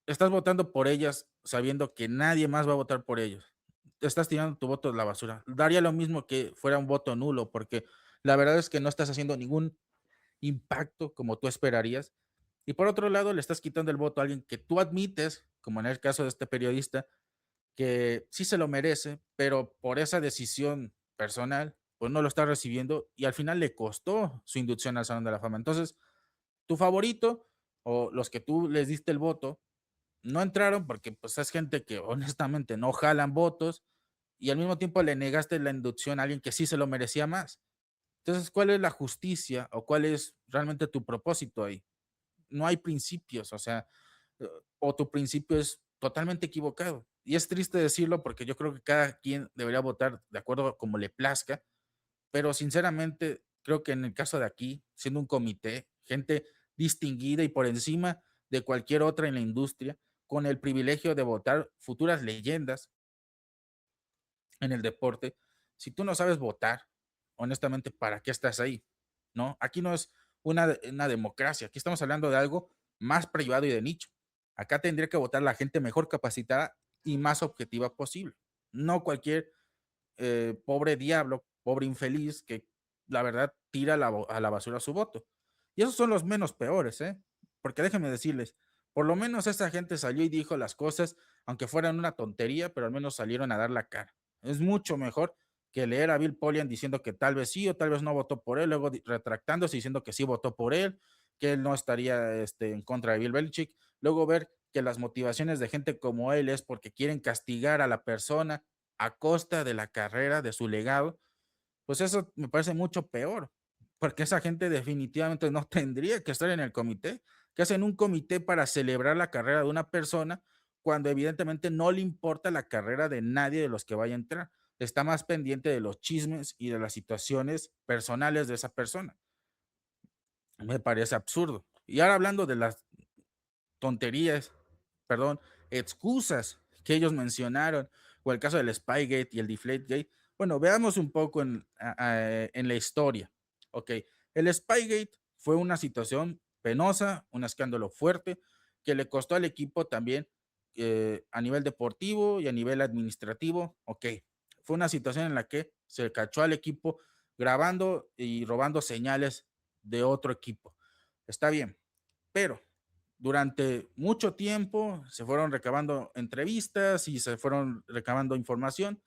Estás votando por ellas sabiendo que nadie más va a votar por ellos. Te estás tirando tu voto a la basura. Daría lo mismo que fuera un voto nulo, porque la verdad es que no estás haciendo ningún impacto como tú esperarías. Y por otro lado, le estás quitando el voto a alguien que tú admites, como en el caso de este periodista, que sí se lo merece, pero por esa decisión personal, pues no lo está recibiendo y al final le costó su inducción al Salón de la Fama. Entonces, tu favorito o los que tú les diste el voto no entraron porque pues es gente que honestamente no jalan votos y al mismo tiempo le negaste la inducción a alguien que sí se lo merecía más. Entonces, ¿cuál es la justicia o cuál es realmente tu propósito ahí? No hay principios, o sea, o tu principio es totalmente equivocado. Y es triste decirlo porque yo creo que cada quien debería votar de acuerdo a como le plazca, pero sinceramente creo que en el caso de aquí, siendo un comité, gente distinguida y por encima de cualquier otra en la industria, con el privilegio de votar futuras leyendas en el deporte, si tú no sabes votar, honestamente, ¿para qué estás ahí? ¿No? Aquí no es una democracia, aquí estamos hablando de algo más privado y de nicho. Acá tendría que votar la gente mejor capacitada y más objetiva posible. No cualquier pobre diablo, pobre infeliz que la verdad tira a la basura su voto. Y esos son los menos peores, ¿eh? Porque déjenme decirles, por lo menos esa gente salió y dijo las cosas, aunque fueran una tontería, pero al menos salieron a dar la cara. Es mucho mejor que leer a Bill Polian diciendo que tal vez sí o tal vez no votó por él, luego retractándose diciendo que sí votó por él, que él no estaría en contra de Bill Belichick, luego ver que las motivaciones de gente como él es porque quieren castigar a la persona a costa de la carrera, de su legado, pues eso me parece mucho peor, porque esa gente definitivamente no tendría que estar en el comité, que hacen un comité para celebrar la carrera de una persona cuando evidentemente no le importa la carrera de nadie de los que vaya a entrar. Está más pendiente de los chismes y de las situaciones personales de esa persona. Me parece absurdo. Y ahora hablando de las tonterías, perdón, excusas que ellos mencionaron, o el caso del Spygate y el Deflategate. Bueno, veamos un poco en la historia. Ok, el Spygate fue una situación penosa, un escándalo fuerte que le costó al equipo también a nivel deportivo y a nivel administrativo. Ok, fue una situación en la que se cachó al equipo grabando y robando señales de otro equipo. Está bien, pero durante mucho tiempo se fueron recabando entrevistas y se fueron recabando información.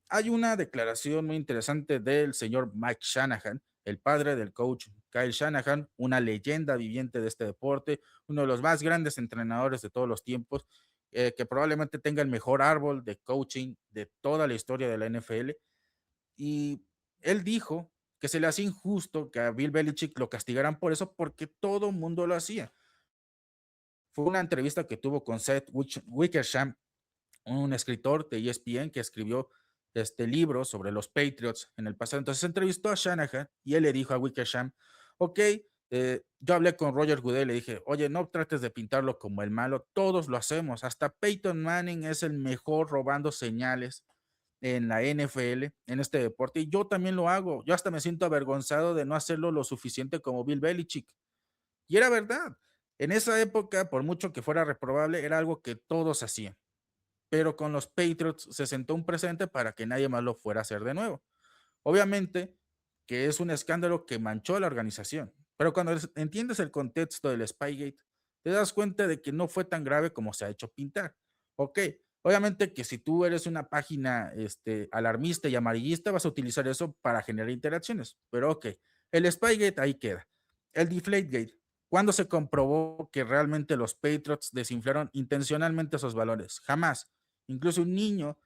Hay una declaración muy interesante del señor Mike Shanahan, el padre del coach Kyle Shanahan, una leyenda viviente de este deporte, uno de los más grandes entrenadores de todos los tiempos, que probablemente tenga el mejor árbol de coaching de toda la historia de la NFL. Y él dijo que se le hacía injusto que a Bill Belichick lo castigaran por eso porque todo el mundo lo hacía. Fue una entrevista que tuvo con Seth Wickersham, un escritor de ESPN que escribió este libro sobre los Patriots en el pasado. Entonces entrevistó a Shanahan y él le dijo a Wickersham, ok, yo hablé con Roger Goodell y le dije, oye, no trates de pintarlo como el malo, todos lo hacemos, hasta Peyton Manning es el mejor robando señales en la NFL, en este deporte, y yo también lo hago, yo hasta me siento avergonzado de no hacerlo lo suficiente como Bill Belichick. Y era verdad. En esa época, por mucho que fuera reprobable, era algo que todos hacían. Pero con los Patriots se sentó un precedente para que nadie más lo fuera a hacer de nuevo. Obviamente, que es un escándalo que manchó a la organización. Pero cuando entiendes el contexto del Spygate, te das cuenta de que no fue tan grave como se ha hecho pintar. Ok, obviamente que si tú eres una página alarmista y amarillista, vas a utilizar eso para generar interacciones. Pero ok, el Spygate ahí queda. El Deflategate, ¿cuándo se comprobó que realmente los Patriots desinflaron intencionalmente esos valores? Jamás. Incluso un niño,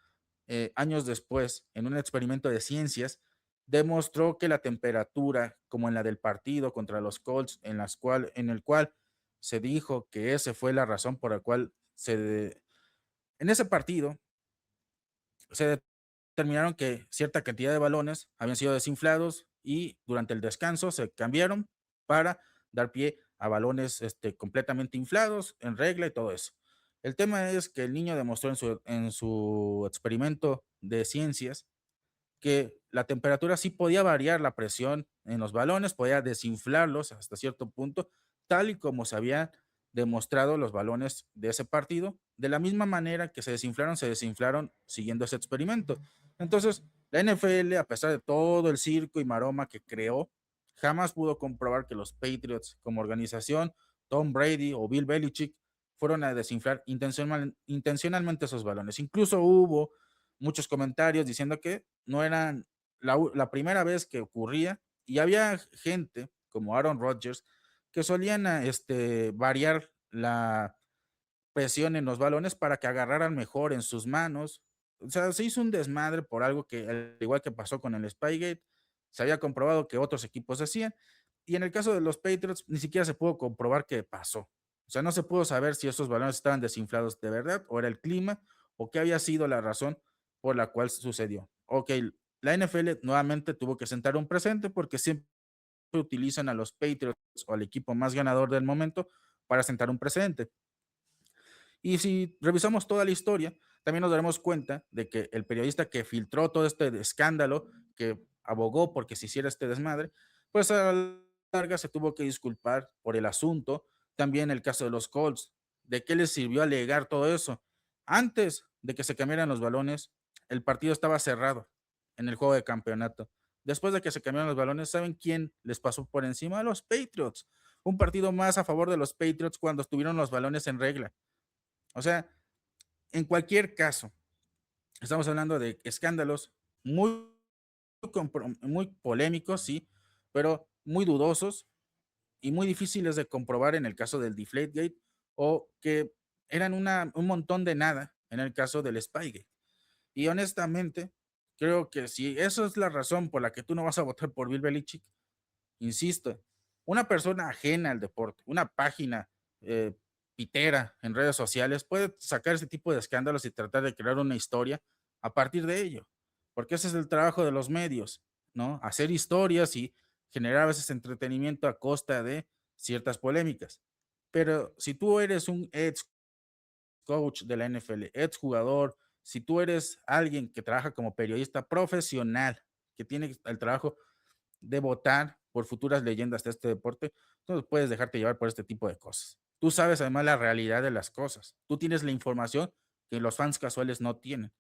años después, en un experimento de ciencias, demostró que la temperatura, como en la del partido contra los Colts, en el cual se dijo que esa fue la razón por la cual en ese partido se determinaron que cierta cantidad de balones habían sido desinflados y durante el descanso se cambiaron para dar pie a balones completamente inflados, en regla y todo eso. El tema es que el niño demostró en su experimento de ciencias que la temperatura sí podía variar la presión en los balones, podía desinflarlos hasta cierto punto, tal y como se habían demostrado los balones de ese partido. De la misma manera que se desinflaron siguiendo ese experimento. Entonces, la NFL, a pesar de todo el circo y maroma que creó, jamás pudo comprobar que los Patriots como organización, Tom Brady o Bill Belichick, fueron a desinflar intencionalmente esos balones. Incluso hubo muchos comentarios diciendo que no eran la primera vez que ocurría y había gente como Aaron Rodgers que solían variar la presión en los balones para que agarraran mejor en sus manos. O sea, se hizo un desmadre por algo que, al igual que pasó con el Spygate, se había comprobado que otros equipos hacían. Y en el caso de los Patriots, ni siquiera se pudo comprobar qué pasó. O sea, no se pudo saber si esos balones estaban desinflados de verdad o era el clima o qué había sido la razón por la cual sucedió. Ok, la NFL nuevamente tuvo que sentar un presente porque siempre utilizan a los Patriots o al equipo más ganador del momento para sentar un precedente. Y si revisamos toda la historia, también nos daremos cuenta de que el periodista que filtró todo este escándalo, que abogó porque se hiciera este desmadre, pues a la larga se tuvo que disculpar por el asunto. También el caso de los Colts, ¿de qué les sirvió alegar todo eso? Antes de que se cambiaran los balones, el partido estaba cerrado en el juego de campeonato. Después de que se cambiaron los balones, ¿saben quién les pasó por encima? A los Patriots. Un partido más a favor de los Patriots cuando estuvieron los balones en regla. O sea, en cualquier caso, estamos hablando de escándalos muy, muy polémicos, sí, pero muy dudosos y muy difíciles de comprobar en el caso del Deflategate o que eran un montón de nada en el caso del Spygate. Y honestamente, creo que si eso es la razón por la que tú no vas a votar por Bill Belichick, insisto, una persona ajena al deporte, una página eh, pitera en redes sociales puede sacar ese tipo de escándalos y tratar de crear una historia a partir de ello, porque ese es el trabajo de los medios, ¿no? Hacer historias y generar a veces entretenimiento a costa de ciertas polémicas. Pero si tú eres un ex coach de la NFL, ex jugador, si tú eres alguien que trabaja como periodista profesional, que tiene el trabajo de votar por futuras leyendas de este deporte, no puedes dejarte llevar por este tipo de cosas. Tú sabes además la realidad de las cosas. Tú tienes la información que los fans casuales no tienen.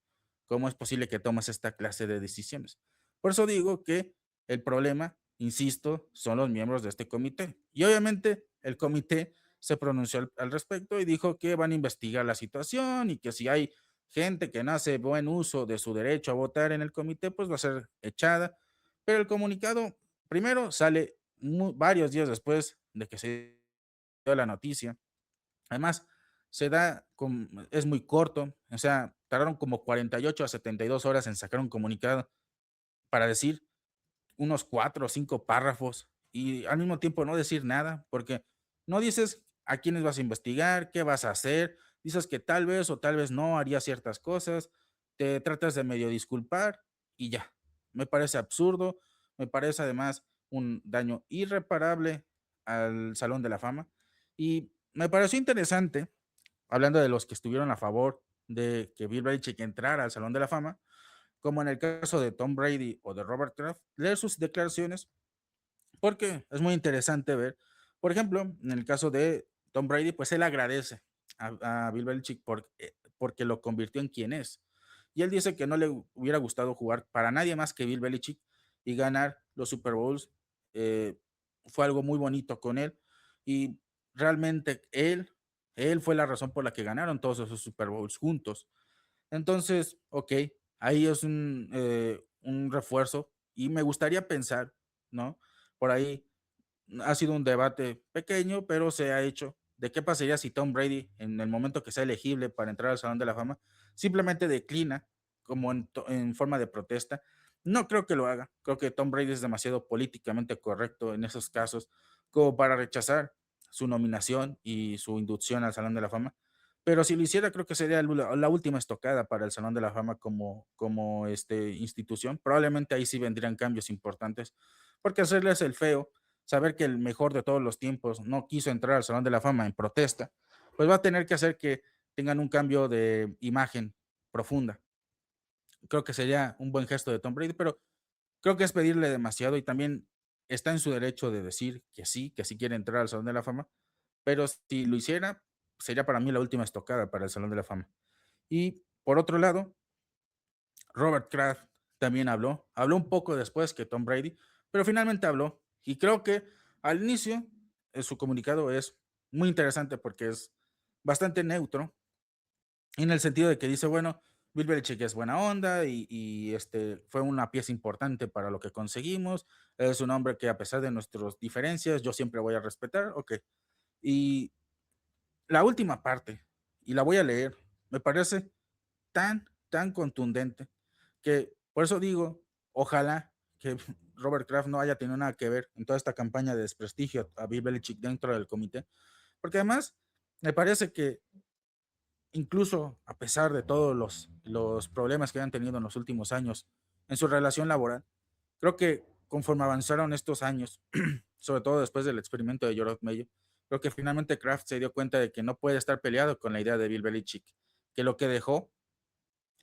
¿Cómo es posible que tomes esta clase de decisiones? Por eso digo que el problema, insisto, son los miembros de este comité. Y obviamente el comité se pronunció al respecto y dijo que van a investigar la situación y que si hay gente que no hace buen uso de su derecho a votar en el comité, pues va a ser echada. Pero el comunicado primero sale varios días después de que se dio la noticia. Además, es muy corto, o sea, tardaron como 48 a 72 horas en sacar un comunicado para decir unos 4 o 5 párrafos y al mismo tiempo no decir nada, porque no dices a quiénes vas a investigar, qué vas a hacer, dices que tal vez o tal vez no haría ciertas cosas, te tratas de medio disculpar y ya. Me parece absurdo, me parece además un daño irreparable al Salón de la Fama y me pareció interesante, hablando de los que estuvieron a favor de que Bill Belichick entrara al Salón de la Fama, como en el caso de Tom Brady o de Robert Kraft, leer sus declaraciones, porque es muy interesante ver, por ejemplo, en el caso de Tom Brady, pues él agradece a Bill Belichick porque lo convirtió en quien es. Y él dice que no le hubiera gustado jugar para nadie más que Bill Belichick y ganar los Super Bowls. eh, Fue algo muy bonito con él y realmente él fue la razón por la que ganaron todos esos Super Bowls juntos. Entonces, ok, ahí es un refuerzo y me gustaría pensar, ¿no? Por ahí ha sido un debate pequeño, pero se ha hecho de qué pasaría si Tom Brady, en el momento que sea elegible para entrar al Salón de la Fama, simplemente declina como en forma de protesta. No creo que lo haga. Creo que Tom Brady es demasiado políticamente correcto en esos casos como para rechazar su nominación y su inducción al Salón de la Fama. Pero si lo hiciera, creo que sería la última estocada para el Salón de la Fama como institución. Probablemente ahí sí vendrían cambios importantes, porque hacerles el feo, saber que el mejor de todos los tiempos no quiso entrar al Salón de la Fama en protesta, pues va a tener que hacer que tengan un cambio de imagen profunda. Creo que sería un buen gesto de Tom Brady, pero creo que es pedirle demasiado y también está en su derecho de decir que sí quiere entrar al Salón de la Fama, pero si lo hiciera, sería para mí la última estocada para el Salón de la Fama. Y por otro lado, Robert Kraft también habló un poco después que Tom Brady, pero finalmente habló. Y creo que al inicio su comunicado es muy interesante porque es bastante neutro en el sentido de que dice, bueno, Bill Belichick es buena onda y fue una pieza importante para lo que conseguimos. Es un hombre que a pesar de nuestras diferencias, yo siempre voy a respetar. Ok. Y la última parte, y la voy a leer, me parece tan contundente que por eso digo, ojalá que Robert Kraft no haya tenido nada que ver en toda esta campaña de desprestigio a Bill Belichick dentro del comité, porque además me parece que incluso a pesar de todos los problemas que han tenido en los últimos años en su relación laboral, creo que conforme avanzaron estos años, sobre todo después del experimento de Gerard Mayo, creo que finalmente Kraft se dio cuenta de que no puede estar peleado con la idea de Bill Belichick, que lo que dejó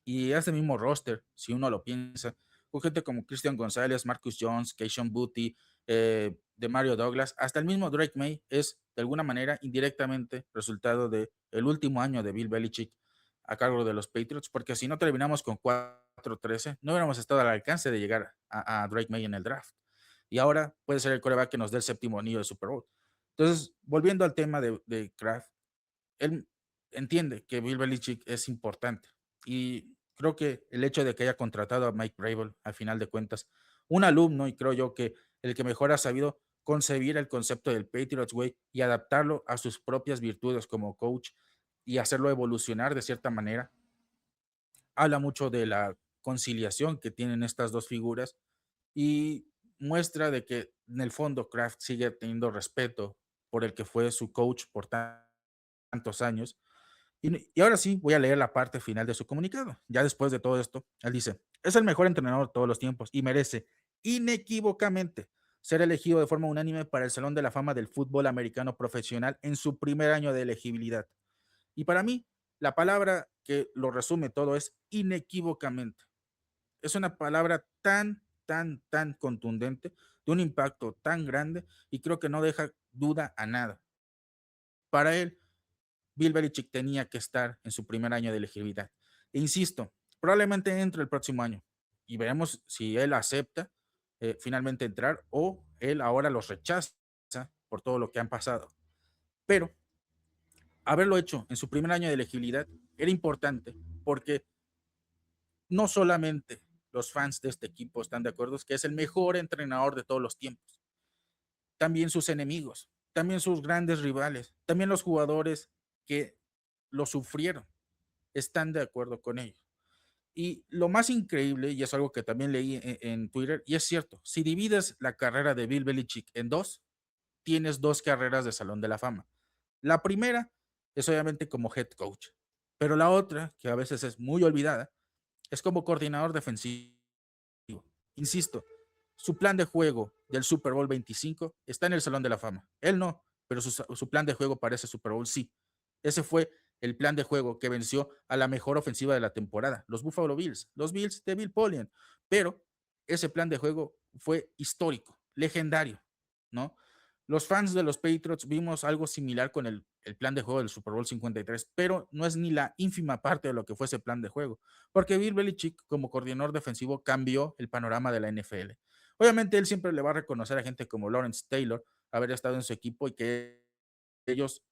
y ese mismo roster, si uno lo piensa, con gente como Christian González, Marcus Jones, Keishon Booty, de Mario Douglas, hasta el mismo Drake May es de alguna manera indirectamente resultado del último año de Bill Belichick a cargo de los Patriots, porque si no terminamos con 4-13, no hubiéramos estado al alcance de llegar a Drake May en el draft. Y ahora puede ser el quarterback que nos dé el séptimo anillo de Super Bowl. Entonces, volviendo al tema de Kraft, él entiende que Bill Belichick es importante y creo que el hecho de que haya contratado a Mike Vrabel, al final de cuentas, un alumno, y creo yo que el que mejor ha sabido concebir el concepto del Patriots Way y adaptarlo a sus propias virtudes como coach y hacerlo evolucionar de cierta manera, habla mucho de la conciliación que tienen estas dos figuras y muestra de que en el fondo Kraft sigue teniendo respeto por el que fue su coach por tantos años. Y ahora sí, voy a leer la parte final de su comunicado. Ya después de todo esto, él dice, es el mejor entrenador de todos los tiempos y merece inequívocamente ser elegido de forma unánime para el Salón de la Fama del fútbol americano profesional en su primer año de elegibilidad. Y para mí, la palabra que lo resume todo es inequívocamente. Es una palabra tan contundente, de un impacto tan grande y creo que no deja duda a nada. Para él, Bill Belichick tenía que estar en su primer año de elegibilidad. E insisto, probablemente entre el próximo año y veremos si él acepta finalmente entrar o él ahora los rechaza por todo lo que han pasado. Pero haberlo hecho en su primer año de elegibilidad era importante porque no solamente los fans de este equipo están de acuerdo que es el mejor entrenador de todos los tiempos, también sus enemigos, también sus grandes rivales, también los jugadores que lo sufrieron están de acuerdo con ello. Y lo más increíble, y es algo que también leí en Twitter, y es cierto, si divides la carrera de Bill Belichick en dos, tienes dos carreras de Salón de la Fama. La primera es obviamente como head coach, pero la otra, que a veces es muy olvidada, es como coordinador defensivo. Insisto, su plan de juego del Super Bowl 25 está en el Salón de la Fama. Él no, pero su plan de juego para ese Super Bowl sí. Ese fue el plan de juego que venció a la mejor ofensiva de la temporada, los Buffalo Bills, los Bills de Bill Polian. Pero ese plan de juego fue histórico, legendario, ¿no? Los fans de los Patriots vimos algo similar con el plan de juego del Super Bowl 53, pero no es ni la ínfima parte de lo que fue ese plan de juego, porque Bill Belichick como coordinador defensivo cambió el panorama de la NFL. Obviamente él siempre le va a reconocer a gente como Lawrence Taylor haber estado en su equipo y que ellos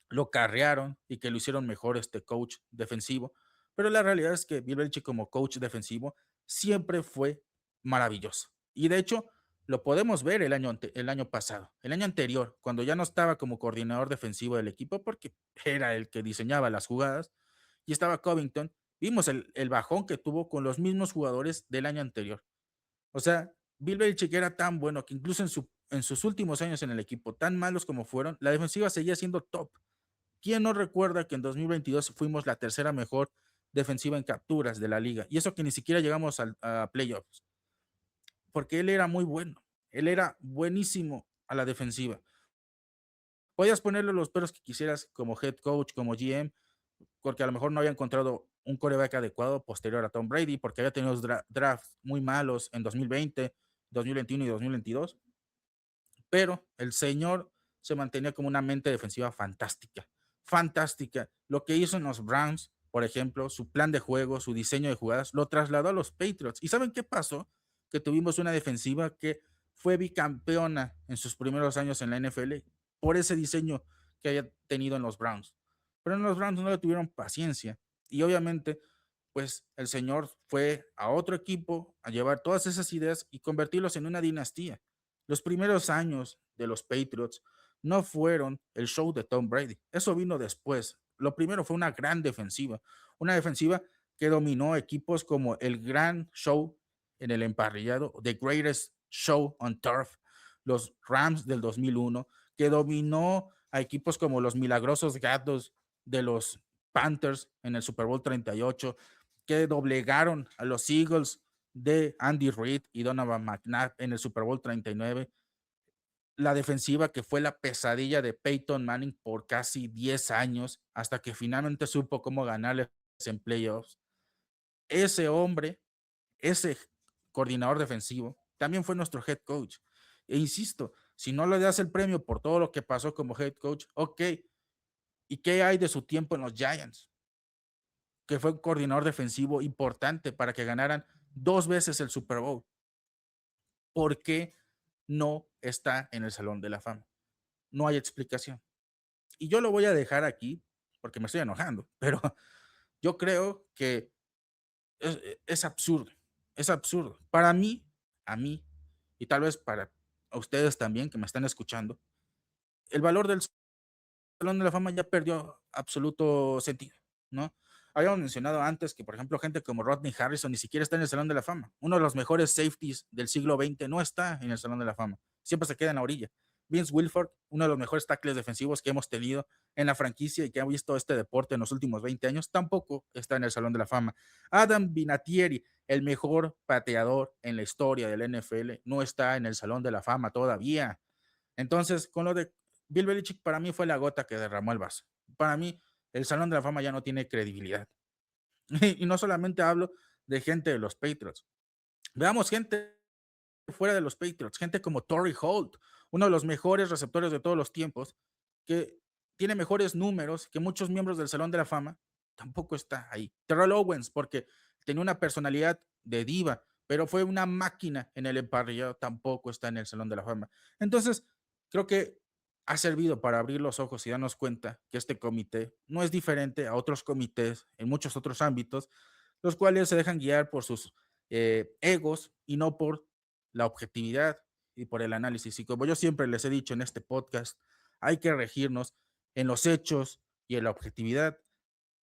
lo carrearon y que lo hicieron mejor este coach defensivo, pero la realidad es que Bill Belichick como coach defensivo siempre fue maravilloso. Y de hecho, lo podemos ver el año pasado, el año anterior, cuando ya no estaba como coordinador defensivo del equipo, porque era el que diseñaba las jugadas, y estaba Covington, vimos el bajón que tuvo con los mismos jugadores del año anterior. O sea, Bill Belichick era tan bueno que incluso en sus últimos años en el equipo, tan malos como fueron, la defensiva seguía siendo top. ¿Quién no recuerda que en 2022 fuimos la tercera mejor defensiva en capturas de la liga? Y eso que ni siquiera llegamos a playoffs, porque él era muy bueno, él era buenísimo a la defensiva. Podías ponerle los peros que quisieras como head coach, como GM, porque a lo mejor no había encontrado un coreback adecuado posterior a Tom Brady, porque había tenido drafts muy malos en 2020, 2021 y 2022, pero el señor se mantenía como una mente defensiva fantástica, fantástica. Lo que hizo en los Browns, por ejemplo, su plan de juego, su diseño de jugadas, lo trasladó a los Patriots. ¿Y saben qué pasó? Que tuvimos una defensiva que fue bicampeona en sus primeros años en la NFL por ese diseño que había tenido en los Browns. Pero en los Browns no le tuvieron paciencia y obviamente pues el señor fue a otro equipo a llevar todas esas ideas y convertirlos en una dinastía. Los primeros años de los Patriots no fueron el show de Tom Brady. Eso vino después. Lo primero fue una defensiva que dominó equipos como el gran show en el emparrillado, The Greatest Show on Turf, los Rams del 2001, que dominó a equipos como los milagrosos gatos de los Panthers en el Super Bowl 38, que doblegaron a los Eagles de Andy Reid y Donovan McNabb en el Super Bowl 39, la defensiva que fue la pesadilla de Peyton Manning por casi 10 años, hasta que finalmente supo cómo ganarles en playoffs. Ese hombre, ese coordinador defensivo, también fue nuestro head coach. E insisto, si no le das el premio por todo lo que pasó como head coach, ok, ¿y qué hay de su tiempo en los Giants? Que fue un coordinador defensivo importante para que ganaran 2 veces el Super Bowl. ¿Por qué no está en el Salón de la Fama? No hay explicación. Y yo lo voy a dejar aquí porque me estoy enojando, pero yo creo que es absurdo, es absurdo. Para mí, a mí, y tal vez para ustedes también que me están escuchando, el valor del Salón de la Fama ya perdió absoluto sentido, ¿no? Habíamos mencionado antes que, por ejemplo, gente como Rodney Harrison ni siquiera está en el Salón de la Fama. Uno de los mejores safeties del siglo XX no está en el Salón de la Fama. Siempre se queda en la orilla. Vince Wilfork, uno de los mejores tackles defensivos que hemos tenido en la franquicia y que ha visto este deporte en los últimos 20 años, tampoco está en el Salón de la Fama. Adam Vinatieri, el mejor pateador en la historia del NFL, no está en el Salón de la Fama todavía. Entonces, con lo de Bill Belichick, para mí fue la gota que derramó el vaso. Para mí, el Salón de la Fama ya no tiene credibilidad. Y no solamente hablo de gente de los Patriots. Veamos gente fuera de los Patriots, gente como Torrey Holt, uno de los mejores receptores de todos los tiempos, que tiene mejores números que muchos miembros del Salón de la Fama, tampoco está ahí. Terrell Owens, porque tenía una personalidad de diva, pero fue una máquina en el emparrillado, tampoco está en el Salón de la Fama. Entonces, creo que ha servido para abrir los ojos y darnos cuenta que este comité no es diferente a otros comités en muchos otros ámbitos, los cuales se dejan guiar por sus egos y no por la objetividad y por el análisis. Y como yo siempre les he dicho en este podcast, hay que regirnos en los hechos y en la objetividad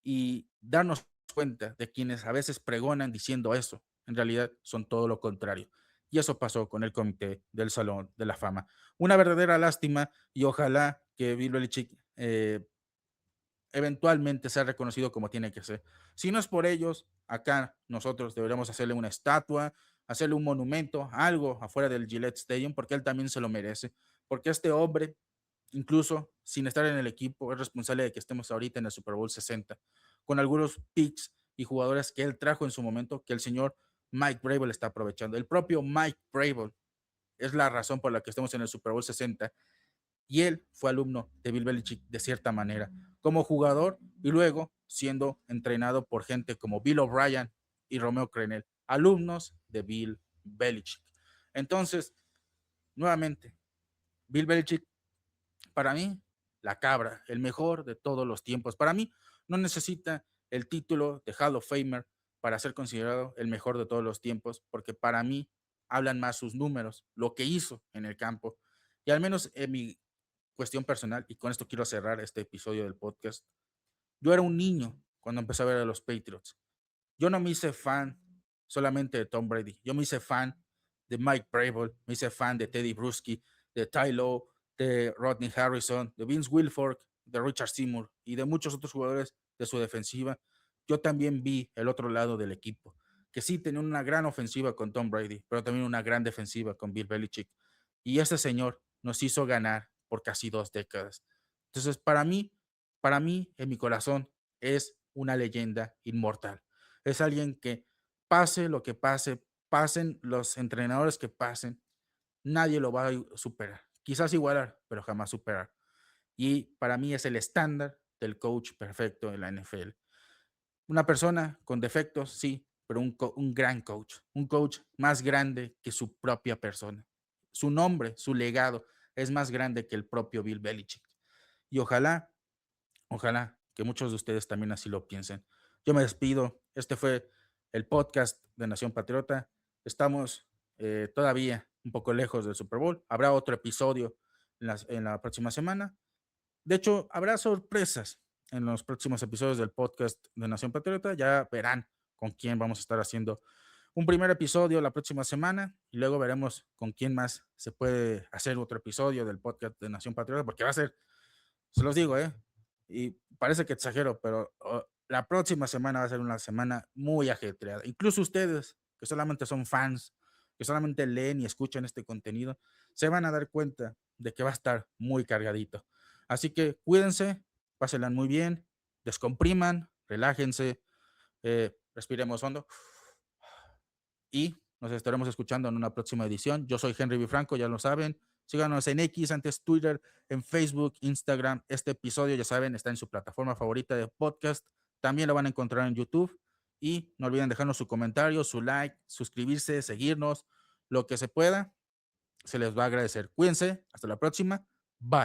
y darnos cuenta de quienes a veces pregonan diciendo eso, en realidad son todo lo contrario. Y eso pasó con el comité del Salón de la Fama. Una verdadera lástima y ojalá que Bill Belichick eventualmente sea reconocido como tiene que ser. Si no es por ellos, acá nosotros deberíamos hacerle una estatua, hacerle un monumento, algo afuera del Gillette Stadium, porque él también se lo merece, porque este hombre, incluso sin estar en el equipo, es responsable de que estemos ahorita en el Super Bowl 60, con algunos picks y jugadores que él trajo en su momento, que el señor Mike Vrabel está aprovechando. El propio Mike Vrabel es la razón por la que estamos en el Super Bowl 60 y él fue alumno de Bill Belichick de cierta manera, como jugador y luego siendo entrenado por gente como Bill O'Brien y Romeo Crennel, alumnos de Bill Belichick. Entonces, nuevamente, Bill Belichick, para mí, la cabra, el mejor de todos los tiempos. Para mí, no necesita el título de Hall of Famer para ser considerado el mejor de todos los tiempos, porque para mí hablan más sus números, lo que hizo en el campo. Y al menos en mi cuestión personal, y con esto quiero cerrar este episodio del podcast, yo era un niño cuando empecé a ver a los Patriots. Yo no me hice fan solamente de Tom Brady, yo me hice fan de Mike Vrabel, me hice fan de Teddy Bruschi, de Ty Lowe, de Rodney Harrison, de Vince Wilfork, de Richard Seymour y de muchos otros jugadores de su defensiva. Yo también vi el otro lado del equipo, que sí tenía una gran ofensiva con Tom Brady, pero también una gran defensiva con Bill Belichick. Y este señor nos hizo ganar por casi 2 décadas. Entonces, para mí, en mi corazón, es una leyenda inmortal. Es alguien que pase lo que pase, pasen los entrenadores que pasen, nadie lo va a superar. Quizás igualar, pero jamás superar. Y para mí es el estándar del coach perfecto en la NFL. Una persona con defectos, sí, pero un gran coach. Un coach más grande que su propia persona. Su nombre, su legado es más grande que el propio Bill Belichick. Y ojalá que muchos de ustedes también así lo piensen. Yo me despido. Este fue el podcast de Nación Patriota. Estamos todavía un poco lejos del Super Bowl. Habrá otro episodio en la próxima semana. De hecho, habrá sorpresas en los próximos episodios del podcast de Nación Patriota. Ya verán con quién vamos a estar haciendo un primer episodio la próxima semana y luego veremos con quién más se puede hacer otro episodio del podcast de Nación Patriota, porque va a ser, se los digo, y parece que exagero, pero la próxima semana va a ser una semana muy ajetreada. Incluso ustedes, que solamente son fans, que solamente leen y escuchan este contenido, se van a dar cuenta de que va a estar muy cargadito. Así que cuídense, pásenla muy bien, descompriman, relájense, respiremos hondo y nos estaremos escuchando en una próxima edición. Yo soy Henry Bifranco, ya lo saben. Síganos en X, antes Twitter, en Facebook, Instagram. Este episodio, ya saben, está en su plataforma favorita de podcast. También lo van a encontrar en YouTube. Y no olviden dejarnos su comentario, su like, suscribirse, seguirnos, lo que se pueda. Se les va a agradecer. Cuídense. Hasta la próxima.